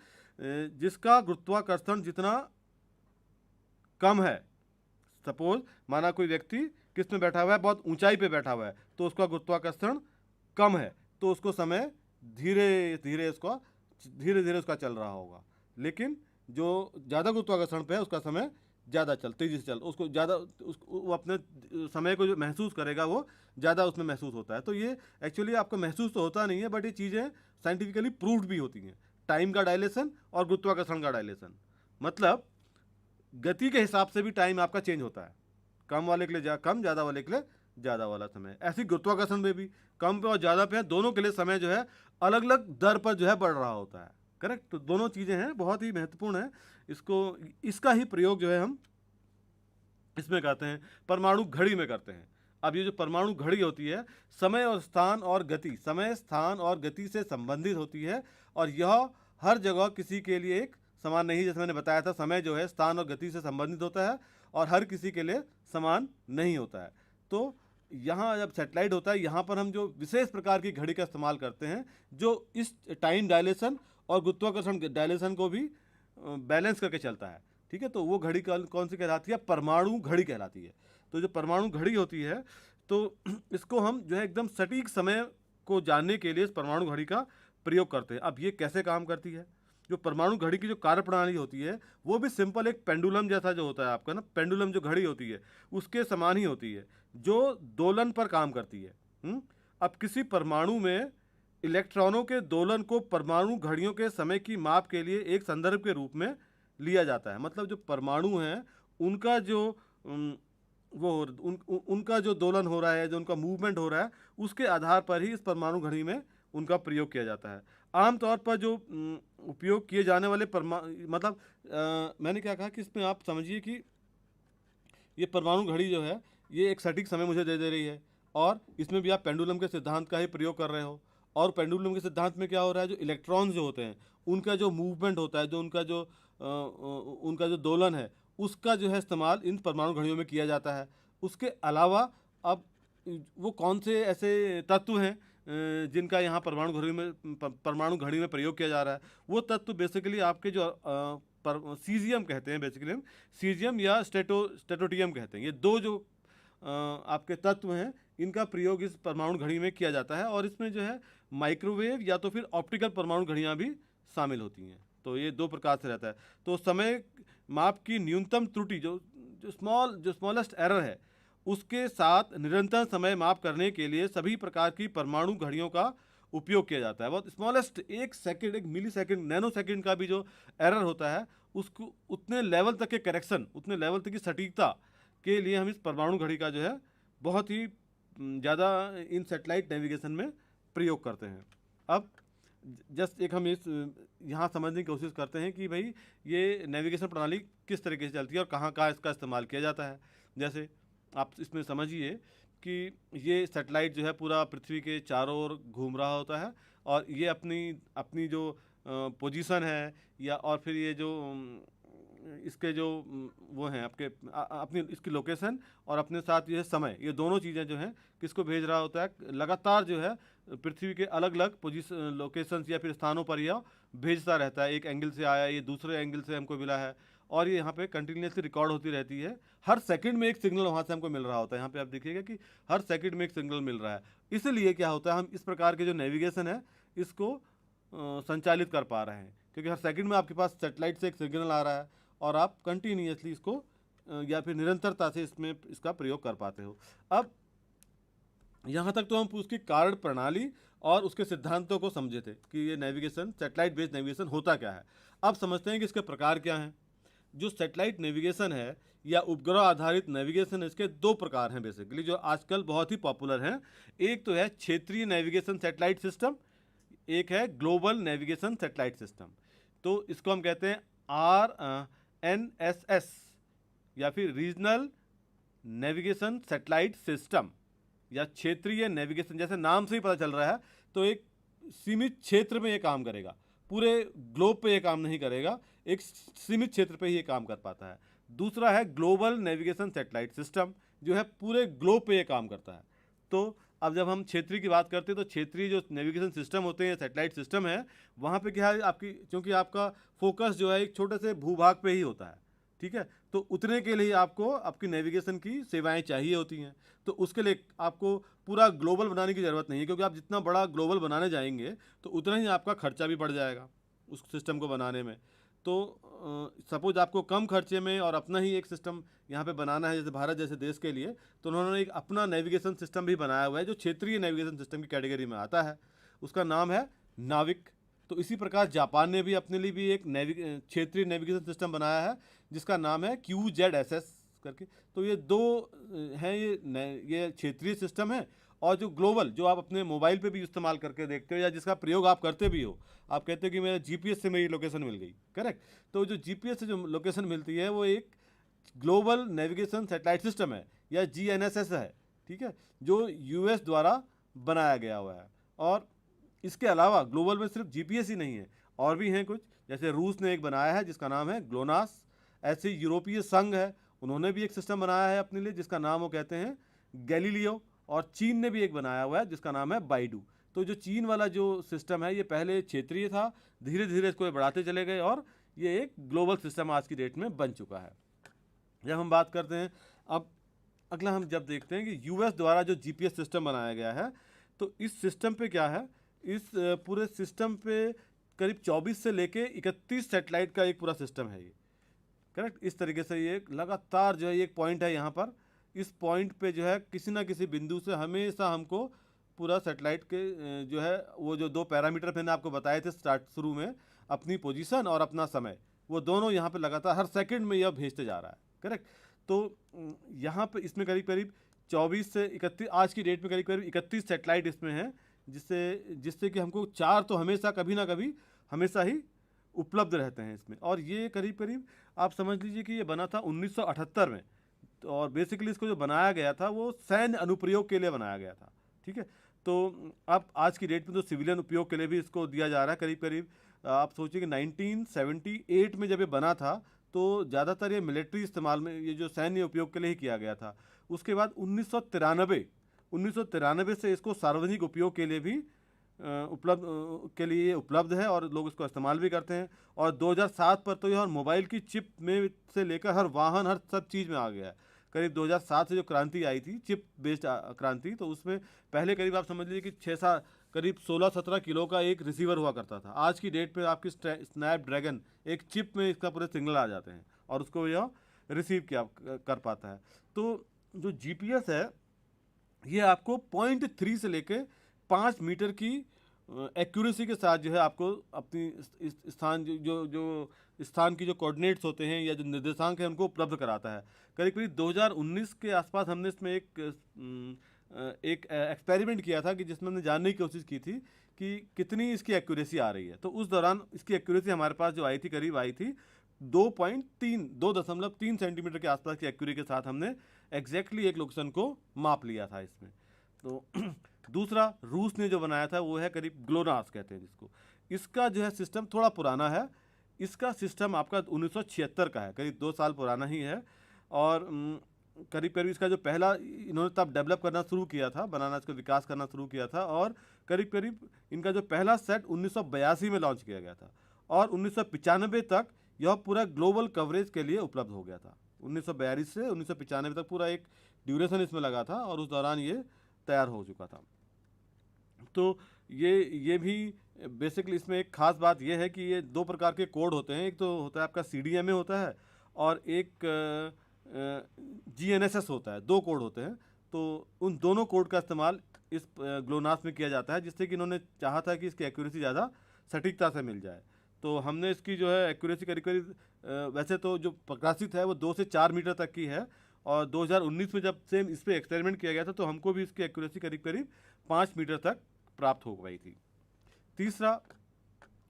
जिसका गुरुत्वाकर्षण जितना कम है, सपोज माना कोई व्यक्ति किस में बैठा हुआ है, बहुत ऊंचाई पे बैठा हुआ है, तो उसका गुरुत्वाकर्षण कम है, तो उसको समय धीरे धीरे उसका चल रहा होगा। लेकिन जो ज़्यादा गुरुत्वाकर्षण पे है उसका समय ज़्यादा तेज़ी से उसको ज़्यादा वो अपने समय को जो महसूस करेगा वो ज़्यादा उसमें महसूस होता है। तो ये एक्चुअली आपको महसूस तो होता नहीं है, बट ये चीज़ें साइंटिफिकली प्रूव्ड भी होती हैं। टाइम का डायलेशन और गुरुत्वाकर्षण का डायलेशन, मतलब गति के हिसाब से भी टाइम आपका चेंज होता है। कम वाले के लिए कम, ज़्यादा वाले के लिए ज़्यादा वाला समय। ऐसी गुरुत्वाकर्षण में भी कम पे और ज़्यादा पे है, दोनों के लिए समय जो है अलग अलग दर पर जो है बढ़ रहा होता है। करेक्ट। तो दोनों चीज़ें हैं, बहुत ही महत्वपूर्ण है। इसको, इसका ही प्रयोग जो है हम इसमें करते हैं, परमाणु घड़ी में करते हैं। अब ये जो परमाणु घड़ी होती है, समय और स्थान और गति, समय स्थान और गति से संबंधित होती है, और यह हर जगह किसी के लिए एक समान नहीं। जैसे मैंने बताया था, समय जो है स्थान और गति से संबंधित होता है और हर किसी के लिए समान नहीं होता है। तो यहाँ जब सेटेलाइट होता है, यहाँ पर हम जो विशेष प्रकार की घड़ी का इस्तेमाल करते हैं, जो इस टाइम डायलेशन और गुरुत्वाकर्षण डायलेशन को भी बैलेंस करके चलता है। ठीक है, तो वो घड़ी कौन सी कहलाती है? परमाणु घड़ी कहलाती है। तो जो परमाणु घड़ी होती है, तो इसको हम जो है एकदम सटीक समय को जानने के लिए इस परमाणु घड़ी का प्रयोग करते हैं। अब ये कैसे काम करती है? जो परमाणु घड़ी की जो कार्यप्रणाली होती है, वो भी सिंपल एक पेंडुलम जैसा जो होता है आपका ना, पेंडुलम जो घड़ी होती है उसके समान ही होती है, जो दोलन पर काम करती है। अब किसी परमाणु में इलेक्ट्रॉनों के दोलन को परमाणु घड़ियों के समय की माप के लिए एक संदर्भ के रूप में लिया जाता है। मतलब जो परमाणु हैं, उनका जो उनका जो दोलन हो रहा है, जो उनका मूवमेंट हो रहा है, उसके आधार पर ही इस परमाणु घड़ी में उनका प्रयोग किया जाता है। आमतौर पर जो उपयोग किए जाने वाले मतलब मैंने क्या कहा कि इसमें आप समझिए कि ये परमाणु घड़ी जो है, ये एक सटीक समय मुझे दे रही है, और इसमें भी आप पेंडुलम के सिद्धांत का ही प्रयोग कर रहे हो। और पेंडुलम के सिद्धांत में क्या हो रहा है, जो इलेक्ट्रॉन्स जो होते हैं उनका जो मूवमेंट होता है, जो उनका जो दोलन है, उसका जो है इस्तेमाल इन परमाणु घड़ियों में किया जाता है। उसके अलावा अब वो कौन से ऐसे तत्व हैं जिनका यहाँ परमाणु घड़ी में प्रयोग किया जा रहा है? वो तत्व बेसिकली आपके जो सीजियम कहते हैं, बेसिकली हम सीजियम या स्टेटोटियम कहते हैं। ये दो जो आपके तत्व हैं, इनका प्रयोग इस परमाणु घड़ी में किया जाता है, और इसमें जो है माइक्रोवेव या तो फिर ऑप्टिकल परमाणु घड़ियाँ भी शामिल होती हैं। तो ये दो प्रकार से रहता है। तो समय माप की न्यूनतम त्रुटि, जो स्मॉलेस्ट एरर है, उसके साथ निरंतर समय माप करने के लिए सभी प्रकार की परमाणु घड़ियों का उपयोग किया जाता है। बहुत स्मॉलेस्ट, 1 सेकंड, 1 मिली सेकंड, नैनो सेकंड का भी जो एरर होता है, उसको उतने लेवल तक के करेक्शन, उतने लेवल तक की सटीकता के लिए हम इस परमाणु घड़ी का जो है बहुत ही ज़्यादा इन सेटेलाइट नेविगेशन में प्रयोग करते हैं। अब जस्ट एक हम इस यहाँ समझने की कोशिश करते हैं कि भाई ये नेविगेशन प्रणाली किस तरीके से चलती है और कहाँ कहाँ इसका इस्तेमाल किया जाता है। जैसे आप इसमें समझिए कि ये सेटेलाइट जो है पूरा पृथ्वी के चारों ओर घूम रहा होता है, और ये अपनी जो पोजीशन है, या और फिर ये जो इसके जो वो हैं आपके अपनी इसकी लोकेशन और अपने साथ ये समय, ये दोनों चीज़ें जो हैं किसको भेज रहा होता है, लगातार जो है पृथ्वी के अलग अलग लोकेशंस या फिर स्थानों पर यह भेजता रहता है। एक एंगल से आया, ये दूसरे एंगल से हमको मिला है, और ये यहाँ पे कंटिन्यूसली रिकॉर्ड होती रहती है। हर सेकंड में एक सिग्नल वहाँ से हमको मिल रहा होता है। यहाँ पे आप देखिएगा कि हर सेकंड में एक सिग्नल मिल रहा है। इसलिए क्या होता है, हम इस प्रकार के जो नेविगेशन है इसको संचालित कर पा रहे हैं, क्योंकि हर सेकंड में आपके पास सेटेलाइट से एक सिग्नल आ रहा है, और आप कंटिन्यूसली इसको या फिर निरंतरता से इसका प्रयोग कर पाते हो। अब यहाँ तक तो हम उसकी कार्य प्रणाली और उसके सिद्धांतों को समझे थे कि ये नेविगेशन, सेटेलाइट बेस्ड नेविगेशन होता क्या है। अब समझते हैं कि इसके प्रकार क्या हैं। जो सेटेलाइट नेविगेशन है या उपग्रह आधारित नेविगेशन है, इसके दो प्रकार हैं बेसिकली, जो आजकल बहुत ही पॉपुलर हैं। एक तो है क्षेत्रीय नेविगेशन सैटेलाइट सिस्टम, एक है ग्लोबल नेविगेशन सैटेलाइट सिस्टम। तो इसको हम कहते हैं RNSS या फिर रीजनल नेविगेशन सैटेलाइट सिस्टम या क्षेत्रीय नेविगेशन। जैसे नाम से ही पता चल रहा है, तो एक सीमित क्षेत्र में ये काम करेगा, पूरे ग्लोब पे ये काम नहीं करेगा, एक सीमित क्षेत्र पे ही ये काम कर पाता है। दूसरा है ग्लोबल नेविगेशन सैटेलाइट सिस्टम, जो है पूरे ग्लोब पे ये काम करता है। तो अब जब हम क्षेत्रीय की बात करते हैं, तो क्षेत्रीय जो नेविगेशन सिस्टम होते हैं, सैटेलाइट सिस्टम है, वहाँ पे क्या है आपकी, क्योंकि आपका फोकस जो है एक छोटे से भूभाग पे ही होता है, ठीक है, तो उतने के लिए आपको आपकी नेविगेशन की सेवाएं चाहिए होती हैं। तो उसके लिए आपको पूरा ग्लोबल बनाने की ज़रूरत नहीं है, क्योंकि आप जितना बड़ा ग्लोबल बनाने जाएंगे तो उतना ही आपका खर्चा भी बढ़ जाएगा उस सिस्टम को बनाने में। तो सपोज आपको कम खर्चे में और अपना ही एक सिस्टम यहाँ पे बनाना है, जैसे भारत जैसे देश के लिए, तो उन्होंने एक अपना नेविगेशन सिस्टम भी बनाया हुआ है, जो क्षेत्रीय नेविगेशन सिस्टम की कैटेगरी में आता है। उसका नाम है नाविक। तो इसी प्रकार जापान ने भी अपने लिए भी एक क्षेत्रीय नेविगेशन सिस्टम बनाया है, जिसका नाम है QZSS करके। तो ये दो हैं, ये क्षेत्रीय सिस्टम है, और जो ग्लोबल, जो आप अपने मोबाइल पे भी इस्तेमाल करके देखते हो या जिसका प्रयोग आप करते भी हो, आप कहते हो कि मेरा जीपीएस से मेरी लोकेशन मिल गई, करेक्ट। तो जो जीपीएस से जो लोकेशन मिलती है वो एक ग्लोबल नेविगेशन सैटेलाइट सिस्टम है या जीएनएसएस है, ठीक है, जो यूएस द्वारा बनाया गया हुआ है। और इसके अलावा ग्लोबल में सिर्फ जीपीएस ही नहीं है, और भी हैं कुछ, जैसे रूस ने एक बनाया है जिसका नाम है ग्लोनास। ऐसे यूरोपीय संघ है, उन्होंने भी एक सिस्टम बनाया है अपने लिए जिसका नाम वो कहते हैं गैलीलियो। और चीन ने भी एक बनाया हुआ है जिसका नाम है बाइडू। तो जो चीन वाला जो सिस्टम है ये पहले क्षेत्रीय था, धीरे धीरे इसको ये बढ़ाते चले गए और ये एक ग्लोबल सिस्टम आज की डेट में बन चुका है। जब हम बात करते हैं, अब अगला हम जब देखते हैं कि यूएस द्वारा जो जीपीएस सिस्टम बनाया गया है, तो इस सिस्टम पे क्या है, इस पूरे सिस्टम पे करीब 24 से लेके 31 सैटेलाइट का एक पूरा सिस्टम है ये, करेक्ट। इस तरीके से ये लगातार जो है एक पॉइंट है यहाँ पर, इस पॉइंट पे जो है किसी ना किसी बिंदु से हमेशा हमको पूरा सैटेलाइट के जो है वो जो दो पैरामीटर मैंने आपको बताए थे स्टार्ट शुरू में, अपनी पोजीशन और अपना समय, वो दोनों यहाँ पे लगातार हर सेकंड में यह भेजते जा रहा है, करेक्ट। तो यहाँ पे इसमें करीब करीब 24 से 31, आज की डेट में करीब करीब 31 सैटेलाइट इसमें हैं, जिससे कि हमको 4 तो हमेशा कभी ना कभी हमेशा ही उपलब्ध रहते हैं इसमें। और ये करीब करीब आप समझ लीजिए कि ये बना था 1978 में, और बेसिकली इसको जो बनाया गया था वो सैन्य अनुप्रयोग के लिए बनाया गया था, ठीक है। तो अब आज की डेट में तो सिविलियन उपयोग के लिए भी इसको दिया जा रहा है। करीब करीब आप सोचिए कि 1978 में जब ये बना था तो ज़्यादातर ये मिलिट्री इस्तेमाल में, ये जो सैन्य उपयोग के लिए ही किया गया था। उसके बाद 1993 से इसको सार्वजनिक उपयोग के लिए भी उपलब्ध है और लोग इसको इस्तेमाल भी करते हैं। और 2007 पर तो यह मोबाइल की चिप में से लेकर हर वाहन, हर सब चीज़ में आ गया है। करीब 2007 से जो क्रांति आई थी, चिप बेस्ड क्रांति, तो उसमें पहले करीब आप समझ लीजिए कि करीब 16-17 किलो का एक रिसीवर हुआ करता था। आज की डेट पे आपकी स्नैपड्रैगन एक चिप में इसका पूरे सिग्नल आ जाते हैं और उसको यह रिसीव किया कर पाता है। तो जो जीपीएस है ये आपको 0.3 से लेके 5 मीटर की एक्यूरेसी के साथ जो है आपको अपनी स्थान जो स्थान की जो कोऑर्डिनेट्स होते हैं या जो निर्देशांक है उनको उपलब्ध कराता है। करीब करीब 2019 के आसपास हमने इसमें एक एक्सपेरिमेंट किया था कि जिसमें हमने जानने की कोशिश की थी कि कितनी इसकी एक्यूरेसी आ रही है। तो उस दौरान इसकी एक्यूरेसी हमारे पास जो आई थी, करीब आई थी 2.3 सेंटीमीटर के आसपास की एक्यूरेसी के साथ हमने एग्जैक्टली एक लोकेशन को माप लिया था इसमें। तो दूसरा रूस ने जो बनाया था वो है करीब ग्लोनास कहते हैं जिसको। इसका जो है सिस्टम थोड़ा पुराना है, इसका सिस्टम आपका 1976 का है, करीब 2 साल पुराना ही है। और करीब करीब इसका जो पहला इन्होंने तब डेवलप करना शुरू किया था, बनाना, इसका विकास करना शुरू किया था। और करीब करीब इनका जो पहला सेट 1982 में लॉन्च किया गया था और 1995 तक यह पूरा ग्लोबल कवरेज के लिए उपलब्ध हो गया था। 1942 से 1995 तक पूरा एक ड्यूरेशन इसमें लगा था और उस दौरान ये तैयार हो चुका था। तो ये भी बेसिकली इसमें एक खास बात ये है कि ये 2 प्रकार के कोड होते हैं। एक तो होता है आपका CDMA होता है और एक GNSS होता है। 2 कोड होते हैं। तो उन दोनों कोड का इस्तेमाल इस ग्लोनास में किया जाता है, जिससे कि इन्होंने चाहा था कि इसकी एक्यूरेसी ज़्यादा सटीकता से मिल जाए। तो हमने इसकी जो है एक्यूरेसी करीब करीब वैसे तो जो प्रकाशित है वो 2 से 4 मीटर तक की है। और 2019 में जब सेम इस पर एक्सपेरिमेंट किया गया था तो हमको भी इसकी एक्यूरेसी करीब करीब 5 मीटर तक प्राप्त हो गई थी। तीसरा,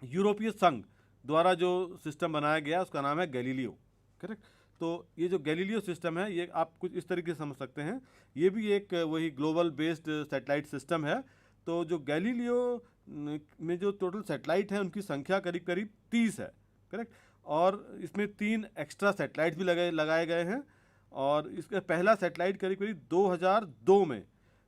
यूरोपीय संघ द्वारा जो सिस्टम बनाया गया उसका नाम है गैलीलियो, करेक्ट। तो ये जो गैलीलियो सिस्टम है ये आप कुछ इस तरीके से समझ सकते हैं, ये भी एक वही ग्लोबल बेस्ड सैटेलाइट सिस्टम है। तो जो गैलीलियो में जो टोटल सैटेलाइट है उनकी संख्या करीब करीब 30 है, करेक्ट। और इसमें 3 एक्स्ट्रा सैटेलाइट भी लगाए गए हैं। और इसका पहला सैटेलाइट करीब करीब 2002 में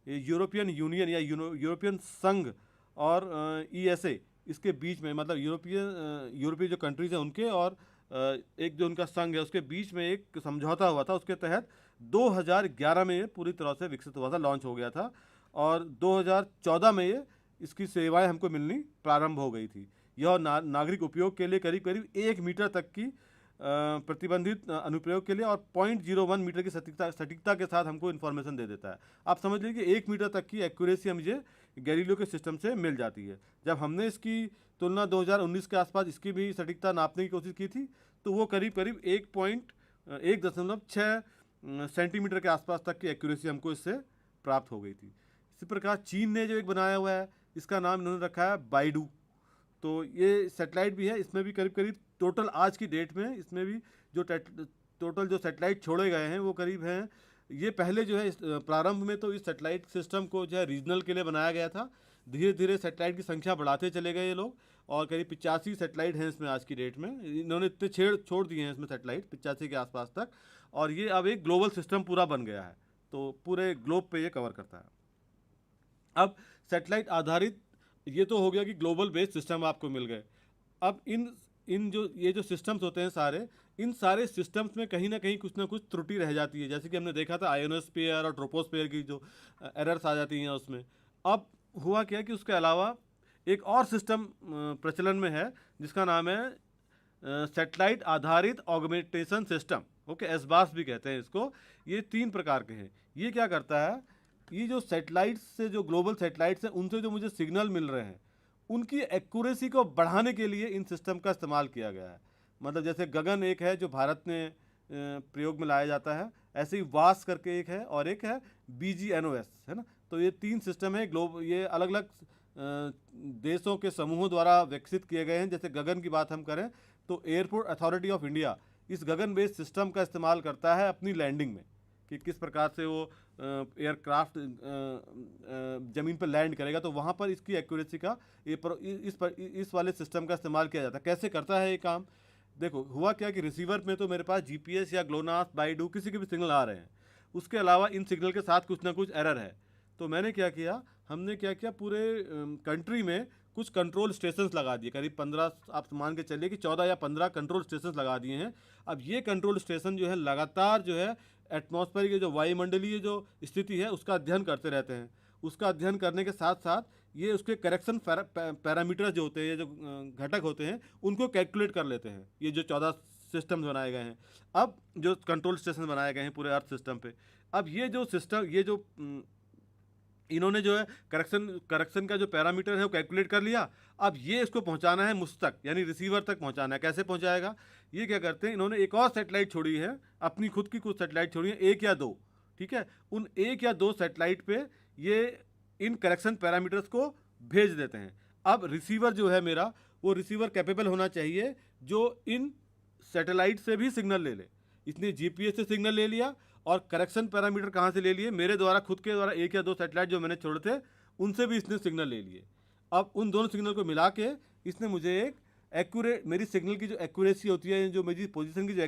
यूरोपियन यूनियन या यूरोपियन संघ और ESA इसके बीच में, मतलब यूरोपीय जो कंट्रीज़ हैं उनके और एक जो उनका संघ है उसके बीच में एक समझौता हुआ था। उसके तहत 2011 में ये पूरी तरह से विकसित हुआ था, लॉन्च हो गया था। और 2014 में ये इसकी सेवाएं हमको मिलनी प्रारंभ हो गई थी। यह नागरिक उपयोग के लिए करीब करीब 1 मीटर तक की प्रतिबंधित अनुप्रयोग के लिए और 0.01 मीटर की सटीकता के साथ हमको इन्फॉर्मेशन दे देता है। आप समझ लीजिए कि 1 मीटर तक की एक्यूरेसी मुझे गैलीलियो के सिस्टम से मिल जाती है। जब हमने इसकी तुलना 2019 के आसपास इसकी भी सटीकता नापने की कोशिश की थी तो वो करीब करीब 1.6 सेंटीमीटर के आसपास तक की एक्यूरेसी हमको इससे प्राप्त हो गई थी। इसी प्रकार चीन ने जो एक बनाया हुआ है, इसका नाम इन्होंने रखा है बाइडू। तो ये सैटेलाइट भी है, इसमें भी करीब करीब टोटल आज की डेट में इसमें भी जो टोटल जो सैटेलाइट छोड़े गए हैं वो करीब हैं। ये पहले जो है प्रारंभ में तो इस सैटेलाइट सिस्टम को जो है रीजनल के लिए बनाया गया था। धीरे धीरे सैटेलाइट की संख्या बढ़ाते चले गए ये लोग, और करीब 85 सैटेलाइट हैं इसमें आज की डेट में। इन्होंने इतने छोड़ दिए हैं इसमें सैटेलाइट 85 के आसपास तक, और ये अब एक ग्लोबल सिस्टम पूरा बन गया है, तो पूरे ग्लोब पे ये कवर करता है। अब सैटेलाइट आधारित ये तो हो गया कि ग्लोबल बेस्ड सिस्टम आपको मिल गए। अब इन जो ये जो सिस्टम्स होते हैं सारे, इन सारे सिस्टम्स में कहीं ना कहीं कुछ ना कुछ त्रुटि रह जाती है, जैसे कि हमने देखा था आयोनोस्फीयर और ट्रोपोस्फीयर की जो एरर्स आ जाती हैं उसमें। अब हुआ क्या कि उसके अलावा एक और सिस्टम प्रचलन में है जिसका नाम है सैटेलाइट आधारित ऑगमेंटेशन सिस्टम, ओके, एसबास भी कहते हैं इसको। ये 3 प्रकार के हैं। ये क्या करता है, ये जो सैटेलाइट्स से, जो ग्लोबल सैटेलाइट्स हैं, उनसे जो मुझे सिग्नल मिल रहे हैं, उनकी एक्यूरेसी को बढ़ाने के लिए इन सिस्टम का इस्तेमाल किया गया है। मतलब जैसे गगन एक है जो भारत में प्रयोग में लाया जाता है, ऐसे ही वास करके एक है, और एक है BGNOS, है ना। तो ये 3 सिस्टम है ये अलग अलग देशों के समूहों द्वारा विकसित किए गए हैं। जैसे गगन की बात हम करें तो एयरपोर्ट अथॉरिटी ऑफ इंडिया इस गगन बेस्ड सिस्टम का इस्तेमाल करता है अपनी लैंडिंग में, कि किस प्रकार से वो एयरक्राफ्ट ज़मीन पर लैंड करेगा, तो वहाँ पर इसकी एक्यूरेसी का इस वाले सिस्टम का इस्तेमाल किया जाता है। कैसे करता है ये काम, देखो हुआ क्या कि रिसीवर में तो मेरे पास GPS या ग्लोनास, बाइडू किसी के भी सिग्नल आ रहे हैं, उसके अलावा इन सिग्नल के साथ कुछ ना कुछ एरर है। तो मैंने क्या किया, हमने क्या किया, पूरे कंट्री में कुछ कंट्रोल स्टेशन लगा दिए, करीब 15, आप मान के चलिए कि 14 या 15 कंट्रोल स्टेशन लगा दिए हैं। अब ये कंट्रोल स्टेशन जो है लगातार जो है एटमॉस्फेयर की जो वायुमंडलीय जो स्थिति है उसका अध्ययन करते रहते हैं। उसका अध्ययन करने के साथ साथ ये उसके करेक्शन पैरामीटर जो होते हैं, ये जो घटक होते हैं, उनको कैलकुलेट कर लेते हैं। ये जो 14 सिस्टम बनाए गए हैं, अब जो कंट्रोल स्टेशन बनाए गए हैं पूरे अर्थ सिस्टम पे, अब ये जो सिस्टम, ये जो इन्होंने जो है करेक्शन का जो पैरामीटर है वो कैलकुलेट कर लिया। अब ये इसको पहुंचाना है मुझ तक, यानी रिसीवर तक पहुंचाना है। कैसे पहुंचाएगा, ये क्या करते हैं, इन्होंने एक और सैटेलाइट छोड़ी है, अपनी खुद की कुछ सैटेलाइट छोड़ी है, 1 या 2, ठीक है। उन 1 या 2 सैटेलाइट पे ये इन करेक्शन पैरामीटर्स को भेज देते हैं। अब रिसीवर जो है मेरा, वो रिसीवर कैपेबल होना चाहिए जो इन सैटेलाइट से भी सिग्नल ले ले। इसने GPS से सिग्नल ले लिया, और करेक्शन पैरामीटर कहाँ से ले लिए, मेरे द्वारा खुद के द्वारा 1 या 2 सैटेलाइट जो मैंने छोड़े थे उनसे भी इसने सिग्नल ले लिए। अब उन दोनों सिग्नल को मिला के इसने मुझे एक एक्यूरेट, मेरी सिग्नल की जो एक्यूरेसी होती है, जो मेरी पोजीशन की जो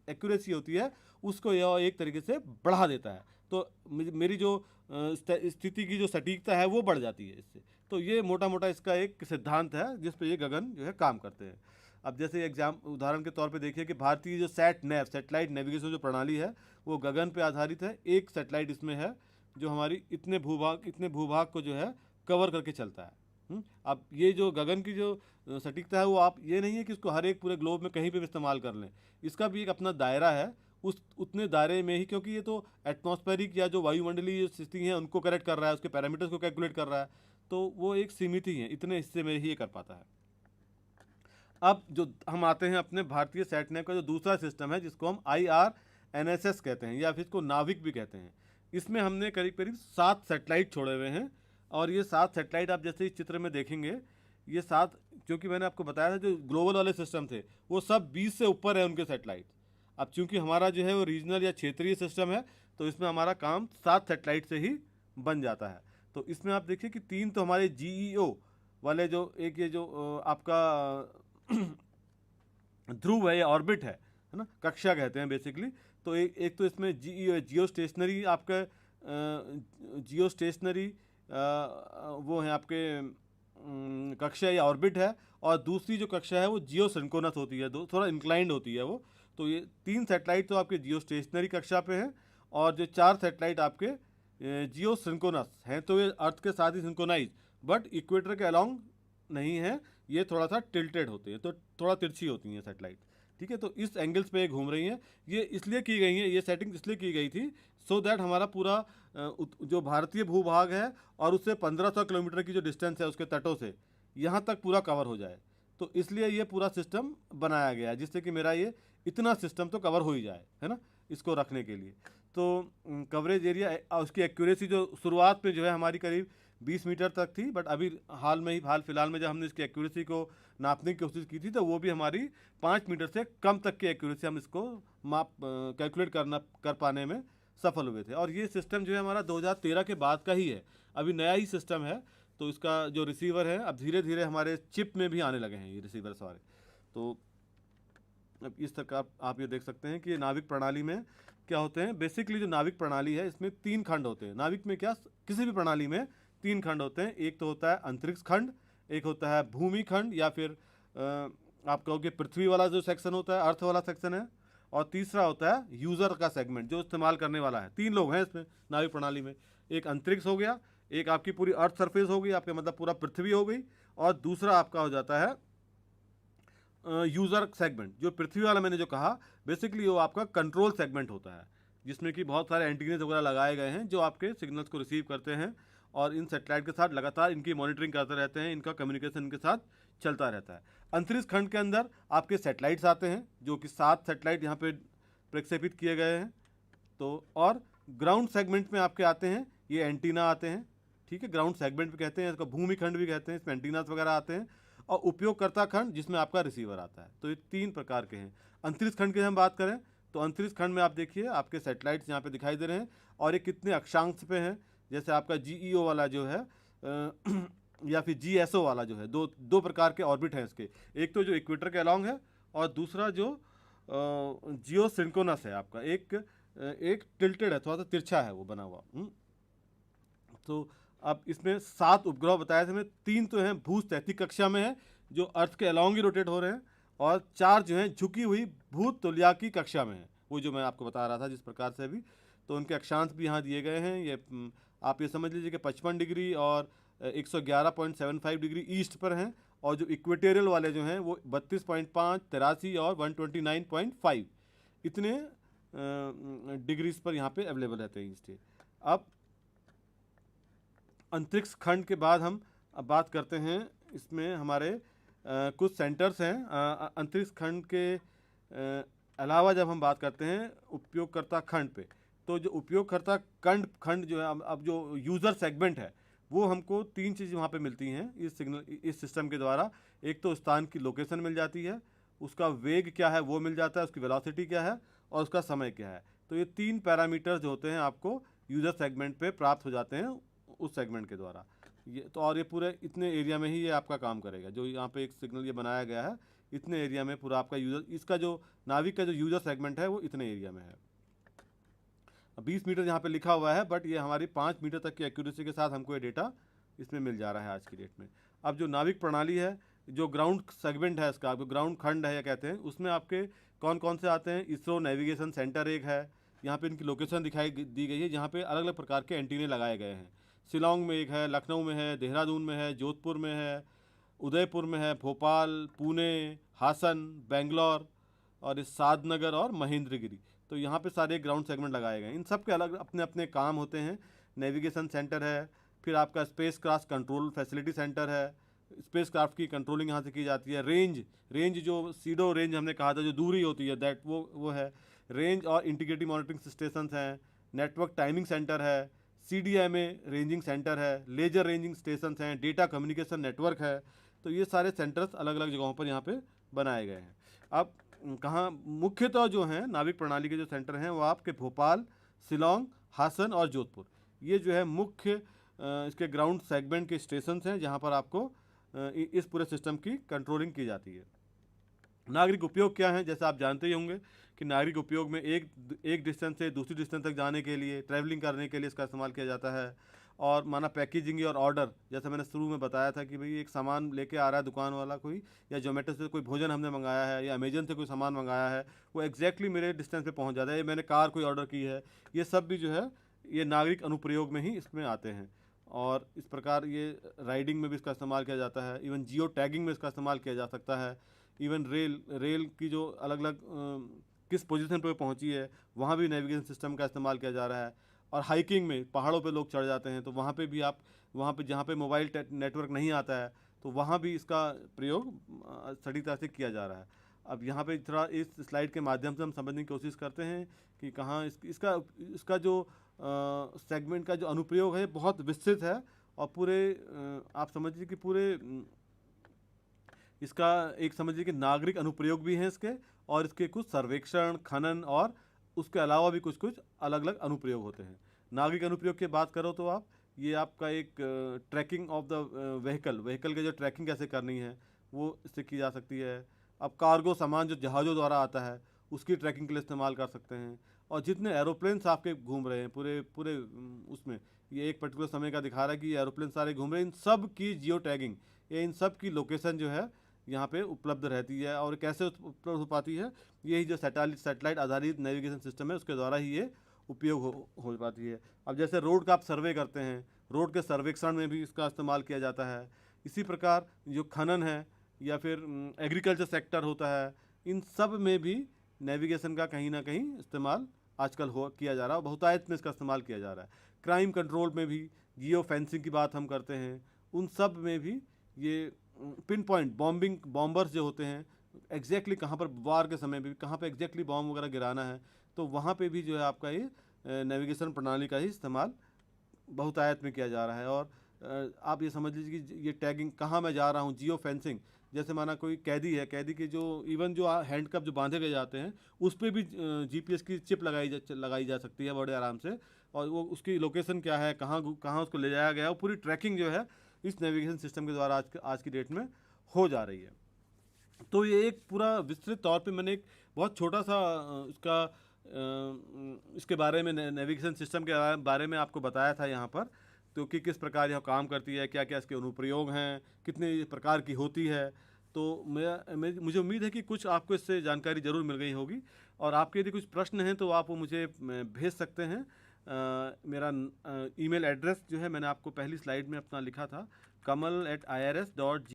एक्यूरेसी होती है, उसको यह एक तरीके से बढ़ा देता है। तो मेरी जो स्थिति की जो सटीकता है वो बढ़ जाती है इससे। तो ये मोटा मोटा इसका एक सिद्धांत है जिस पे ये गगन जो है काम करते हैं। अब जैसे उदाहरण के तौर पे देखिए कि भारतीय जो सैटेलाइट नेविगेशन जो प्रणाली है वो गगन पे आधारित है। एक सैटेलाइट इसमें है जो हमारी इतने भूभाग को जो है कवर करके चलता है। अब ये जो गगन की जो सटीकता है वो आप ये नहीं है कि इसको हर एक पूरे ग्लोब में कहीं पे भी इस्तेमाल कर लें, इसका भी एक अपना दायरा है। उतने दायरे में ही, क्योंकि ये तो एटमॉस्फेरिक या जो वायुमंडलीय स्थिति है उनको करेक्ट कर रहा है, उसके पैरामीटर्स को कैलकुलेट कर रहा है, तो वो एक सीमित ही है, इतने हिस्से में ही ये कर पाता है। अब जो हम आते हैं अपने भारतीय सैटनेप का जो दूसरा सिस्टम है जिसको हम IRNSS कहते हैं, या फिर इसको नाविक भी कहते हैं। इसमें हमने करीब करीब 7 सैटेलाइट छोड़े हुए हैं, और ये 7 सैटेलाइट आप जैसे इस चित्र में देखेंगे, ये 7, क्योंकि मैंने आपको बताया था जो ग्लोबल वाले सिस्टम थे वो सब 20 से ऊपर है उनके सैटेलाइट। अब चूंकि हमारा जो है वो रीजनल या क्षेत्रीय सिस्टम है, तो इसमें हमारा काम 7 सैटेलाइट से ही बन जाता है। तो इसमें आप देखिए कि 3 तो हमारे GEO वाले, जो एक ये जो आपका ध्रुव है या ऑर्बिट है ना, कक्षा कहते हैं बेसिकली। तो एक तो इसमें जियो स्टेशनरी, आपका जियो स्टेशनरी वो है आपके कक्षा या ऑर्बिट है, और दूसरी जो कक्षा है वो जियो सिंक्रोनस होती है, थोड़ा इंक्लाइंड होती है वो। तो ये 3 सैटेलाइट तो आपके जियो स्टेशनरी कक्षा पे हैं, और जो 4 सैटेलाइट आपके जियो सिंक्रोनस हैं। तो ये अर्थ के साथ ही सिंक्रोनाइज, बट इक्वेटर के अलोंग नहीं है, ये थोड़ा सा टिल्टेड होते हैं, तो थोड़ा तिरछी होती हैं सैटेलाइट, ठीक है। तो इस एंगल्स पे ये घूम रही हैं। ये इसलिए की गई है, ये सेटिंग इसलिए की गई थी सो दैट हमारा पूरा जो भारतीय भूभाग है और उससे 1500 किलोमीटर की जो डिस्टेंस है उसके तटों से, यहाँ तक पूरा कवर हो जाए। तो इसलिए ये पूरा सिस्टम बनाया गया है, जिससे कि मेरा ये इतना सिस्टम तो कवर हो ही जाए, है ना, इसको रखने के लिए। तो कवरेज एरिया उसकी एक्यूरेसी जो शुरुआत में जो है हमारी करीब 20 मीटर तक थी, बट अभी हाल फिलहाल में जब हमने इसकी एक्यूरेसी को नापने की कोशिश की थी तो वो भी हमारी 5 मीटर से कम तक की एक्यूरेसी हम इसको कैलकुलेट कर पाने में सफल हुए थे। और ये सिस्टम जो है हमारा 2013 के बाद का ही है, अभी नया ही सिस्टम है। तो इसका जो रिसीवर है अब धीरे धीरे हमारे चिप में भी आने लगे हैं ये रिसीवर सारे। तो अब इस तरह आप ये देख सकते हैं कि ये नाविक प्रणाली में क्या होते हैं। बेसिकली जो नाविक प्रणाली है इसमें 3 खंड होते हैं। नाविक में क्या, किसी भी प्रणाली में 3 खंड होते हैं। एक तो होता है अंतरिक्ष खंड, एक होता है भूमि खंड या फिर आप कहोगे पृथ्वी वाला जो सेक्शन होता है, अर्थ वाला सेक्शन है, और तीसरा होता है यूज़र का सेगमेंट जो इस्तेमाल करने वाला है। 3 लोग हैं इसमें नाविक प्रणाली में। एक अंतरिक्ष हो गया, एक आपकी पूरी अर्थ सरफेस हो गई, आपके मतलब पूरा पृथ्वी हो गई, और दूसरा आपका हो जाता है यूज़र सेगमेंट। जो पृथ्वी वाला मैंने जो कहा बेसिकली वो आपका कंट्रोल सेगमेंट होता है, जिसमें कि बहुत सारे एंटीनेस वगैरह लगाए गए हैं जो आपके सिग्नल्स को रिसीव करते हैं और इन सेटेलाइट के साथ लगातार इनकी मॉनिटरिंग करते रहते हैं, इनका कम्युनिकेशन इनके साथ चलता रहता है। अंतरिक्ष खंड के अंदर आपके सेटेलाइट्स आते हैं, जो कि 7 सेटेलाइट यहाँ पे प्रक्षेपित किए गए हैं। तो और ग्राउंड सेगमेंट में आपके आते हैं ये एंटीना आते हैं, ठीक है, ग्राउंड सेगमेंट भी कहते हैं इसको, भूमि खंड भी कहते हैं, इसमें एंटीनास वगैरह आते हैं, और उपयोगकर्ता खंड जिसमें आपका रिसीवर आता है। तो ये 3 प्रकार के हैं। अंतरिक्ष खंड की हम बात करें तो अंतरिक्ष खंड में आप देखिए आपके सेटेलाइट्स यहाँ पे दिखाई दे रहे हैं और ये कितने अक्षांश पे हैं। जैसे आपका GEO वाला जो है या फिर GSO वाला जो है, दो प्रकार के ऑर्बिट हैं इसके। एक तो जो इक्वेटर के अलॉन्ग है और दूसरा जो जियो सिंक्रोनस है आपका, एक टिल्टेड है, थोड़ा सा तिरछा है वो बना हुआ। तो अब इसमें 7 उपग्रह बताए थे हमें। 3 तो हैं भूस्थैतिक कक्षा में है जो अर्थ के अलॉन्ग ही रोटेट हो रहे हैं, और 4 जो हैं झुकी हुई भूतुल्यकी कक्षा में है, वो जो मैं आपको बता रहा था जिस प्रकार से अभी। तो उनके अक्षांश भी यहाँ दिए गए हैं। ये आप ये समझ लीजिए कि 55 डिग्री और 111.75 डिग्री ईस्ट पर हैं, और जो इक्वेटोरियल वाले जो हैं वो 32.5, 83 और 129.5 इतने डिग्रीज पर यहाँ पे अवेलेबल रहते हैं ईस्ट। अब अंतरिक्ष खंड के बाद हम अब बात करते हैं, इसमें हमारे कुछ सेंटर्स हैं। अंतरिक्ष खंड के अलावा जब हम बात करते हैं उपयोगकर्ता खंड पे, तो जो उपयोगकर्ता खंड जो है, अब जो यूज़र सेगमेंट है वो हमको 3 चीज़ वहाँ पे मिलती हैं इस सिस्टम के द्वारा। एक तो स्थान की लोकेशन मिल जाती है, उसका वेग क्या है वो मिल जाता है, उसकी वेलोसिटी क्या है और उसका समय क्या है। तो ये 3 पैरामीटर्स जो होते हैं आपको यूज़र सेगमेंट पे प्राप्त हो जाते हैं उस सेगमेंट के द्वारा। ये तो, और ये पूरे इतने एरिया में ही ये आपका काम करेगा। जो यहाँ पे एक सिग्नल ये बनाया गया है, इतने एरिया में पूरा आपका यूज़र, इसका जो नाविक का जो यूज़र सेगमेंट है वो इतने एरिया में है। 20 मीटर यहाँ पे लिखा हुआ है, बट ये हमारी 5 मीटर तक की एक्यूरेसी के साथ हमको ये डेटा इसमें मिल जा रहा है आज की डेट में। अब जो नाविक प्रणाली है, जो ग्राउंड सेगमेंट है इसका, आपको ग्राउंड खंड है या कहते हैं, उसमें आपके कौन कौन से आते हैं। इसरो नेविगेशन सेंटर एक है, यहाँ पे इनकी लोकेशन दिखाई दी गई है, जहाँ पे अलग अलग प्रकार के एंटीने लगाए गए हैं। शिलोंग में एक है, लखनऊ में है, देहरादून में है, जोधपुर में है, उदयपुर में है, भोपाल, पुणे, हासन, बेंगलोर और सादनगर और महेंद्रगिरी। तो यहाँ पे सारे ग्राउंड सेगमेंट लगाए गए हैं। इन सब के अलग अपने अपने काम होते हैं। नेविगेशन सेंटर है, फिर आपका space craft control facility centre है, स्पेस क्राफ्ट की कंट्रोलिंग यहाँ से की जाती है। रेंज जो सीडो रेंज हमने कहा था, जो दूरी होती है दैट वो है रेंज, और इंटीग्रेटेड मॉनिटरिंग स्टेशन हैं। नेटवर्क टाइमिंग सेंटर है, CDMA रेंजिंग सेंटर है, लेजर रेंजिंग स्टेशन हैं, डेटा कम्युनिकेशन नेटवर्क है। तो ये सारे सेंटर्स अलग अलग जगहों पर यहाँ पे बनाए गए हैं। अब कहाँ मुख्यतः जो हैं नाविक प्रणाली के जो सेंटर हैं वो आपके भोपाल, शिलोंग, हासन और जोधपुर, ये जो है मुख्य इसके ग्राउंड सेगमेंट के स्टेशन हैं जहाँ पर आपको इस पूरे सिस्टम की कंट्रोलिंग की जाती है। नागरिक उपयोग क्या है, जैसे आप जानते ही होंगे कि नागरिक उपयोग में एक डिस्टेंस से दूसरी डिस्टेंस तक जाने के लिए, ट्रैवलिंग करने के लिए इसका इस्तेमाल किया जाता है। और माना पैकेजिंग और ऑर्डर, जैसे मैंने शुरू में बताया था कि भाई एक सामान लेके आ रहा है दुकान वाला कोई, या जोमेटो से कोई भोजन हमने मंगाया है, या अमेजन से कोई सामान मंगाया है, वो एग्जैक्टली मेरे डिस्टेंस पे पहुंच जाता है। मैंने कार कोई ऑर्डर की है, ये सब भी जो है ये नागरिक अनुप्रयोग में ही इसमें आते हैं। और इस प्रकार ये राइडिंग में भी इसका इस्तेमाल किया जाता है, इवन जियो टैगिंग में इसका इस्तेमाल किया जा सकता है। इवन रेल की जो अलग अलग किस पोजीशन पे पहुंची है वहाँ भी नेविगेशन सिस्टम का इस्तेमाल किया जा रहा है। और हाइकिंग में पहाड़ों पे लोग चढ़ जाते हैं, तो वहाँ पे भी आप वहाँ पे जहाँ पे मोबाइल नेटवर्क नहीं आता है तो वहाँ भी इसका प्रयोग सटीकता से किया जा रहा है। अब यहाँ पे थोड़ा इस स्लाइड के माध्यम से हम समझने की कोशिश करते हैं कि कहाँ इसका जो सेगमेंट का जो अनुप्रयोग है बहुत विस्तृत है, और पूरे आप समझिए कि पूरे इसका एक समझिए कि नागरिक अनुप्रयोग भी हैं इसके, और इसके कुछ सर्वेक्षण, खनन और उसके अलावा भी कुछ कुछ अलग अलग अनुप्रयोग होते हैं। नागरिक अनुप्रयोग की बात करो तो आप, ये आपका एक ट्रैकिंग ऑफ द व्हीकल की जो ट्रैकिंग कैसे करनी है वो इससे की जा सकती है। अब कार्गो सामान जो जहाज़ों द्वारा आता है उसकी ट्रैकिंग के लिए इस्तेमाल कर सकते हैं। और जितने एरोप्लेन्स आपके घूम रहे हैं पूरे पूरे उसमें, ये एक पर्टिकुलर समय का दिखा रहा है कि ये एरोप्लेन सारे घूम रहे हैं, इन सब की जियो टैगिंग, ये इन सब की लोकेशन जो है यहाँ पे उपलब्ध रहती है। और कैसे उपलब्ध हो पाती है, यही जो सैटेलाइट आधारित नेविगेशन सिस्टम है उसके द्वारा ही ये उपयोग हो पाती है। अब जैसे रोड का आप सर्वे करते हैं, रोड के सर्वेक्षण में भी इसका इस्तेमाल किया जाता है। इसी प्रकार जो खनन है या फिर एग्रीकल्चर सेक्टर होता है, इन सब में भी नेविगेशन का कहीं ना कहीं इस्तेमाल आजकल किया जा रहा है, बहुतायत में इसका इस्तेमाल किया जा रहा है। क्राइम कंट्रोल में भी, जियो फेंसिंग की बात हम करते हैं, उन सब में भी ये पिन पॉइंट बॉम्बर्स जो होते हैं, एग्जैक्टली कहाँ पर वार के समय भी कहाँ पर एग्जैक्टली बॉम्ब वगैरह गिराना है, तो वहाँ पे भी जो है आपका ये नेविगेशन प्रणाली का ही इस्तेमाल बहुतायत में किया जा रहा है। और आप ये समझ लीजिए कि ये टैगिंग, कहाँ मैं जा रहा हूँ, जियो फेंसिंग, जैसे माना कोई कैदी है, कैदी के जो इवन जो हैंडकफ जो बांधे गए जाते हैं उस पर भी जीपीएस की चिप लगाई जा सकती है बड़े आराम से, और वो उसकी लोकेशन क्या है, कहाँ कहाँ उसको ले जाया गया है, वो पूरी ट्रैकिंग जो है इस नेविगेशन सिस्टम के द्वारा आज की डेट में हो जा रही है। तो ये एक पूरा विस्तृत तौर पे मैंने एक बहुत छोटा सा इसके बारे में, नेविगेशन सिस्टम के बारे में आपको बताया था यहाँ पर, तो कि किस प्रकार यह काम करती है, क्या क्या इसके अनुप्रयोग हैं, कितने प्रकार की होती है। तो मुझे उम्मीद है कि कुछ आपको इससे जानकारी ज़रूर मिल गई होगी। और आपके यदि कुछ प्रश्न हैं तो आप वो मुझे भेज सकते हैं। मेरा ईमेल एड्रेस जो है मैंने आपको पहली स्लाइड में अपना लिखा था, kamal@irs.gov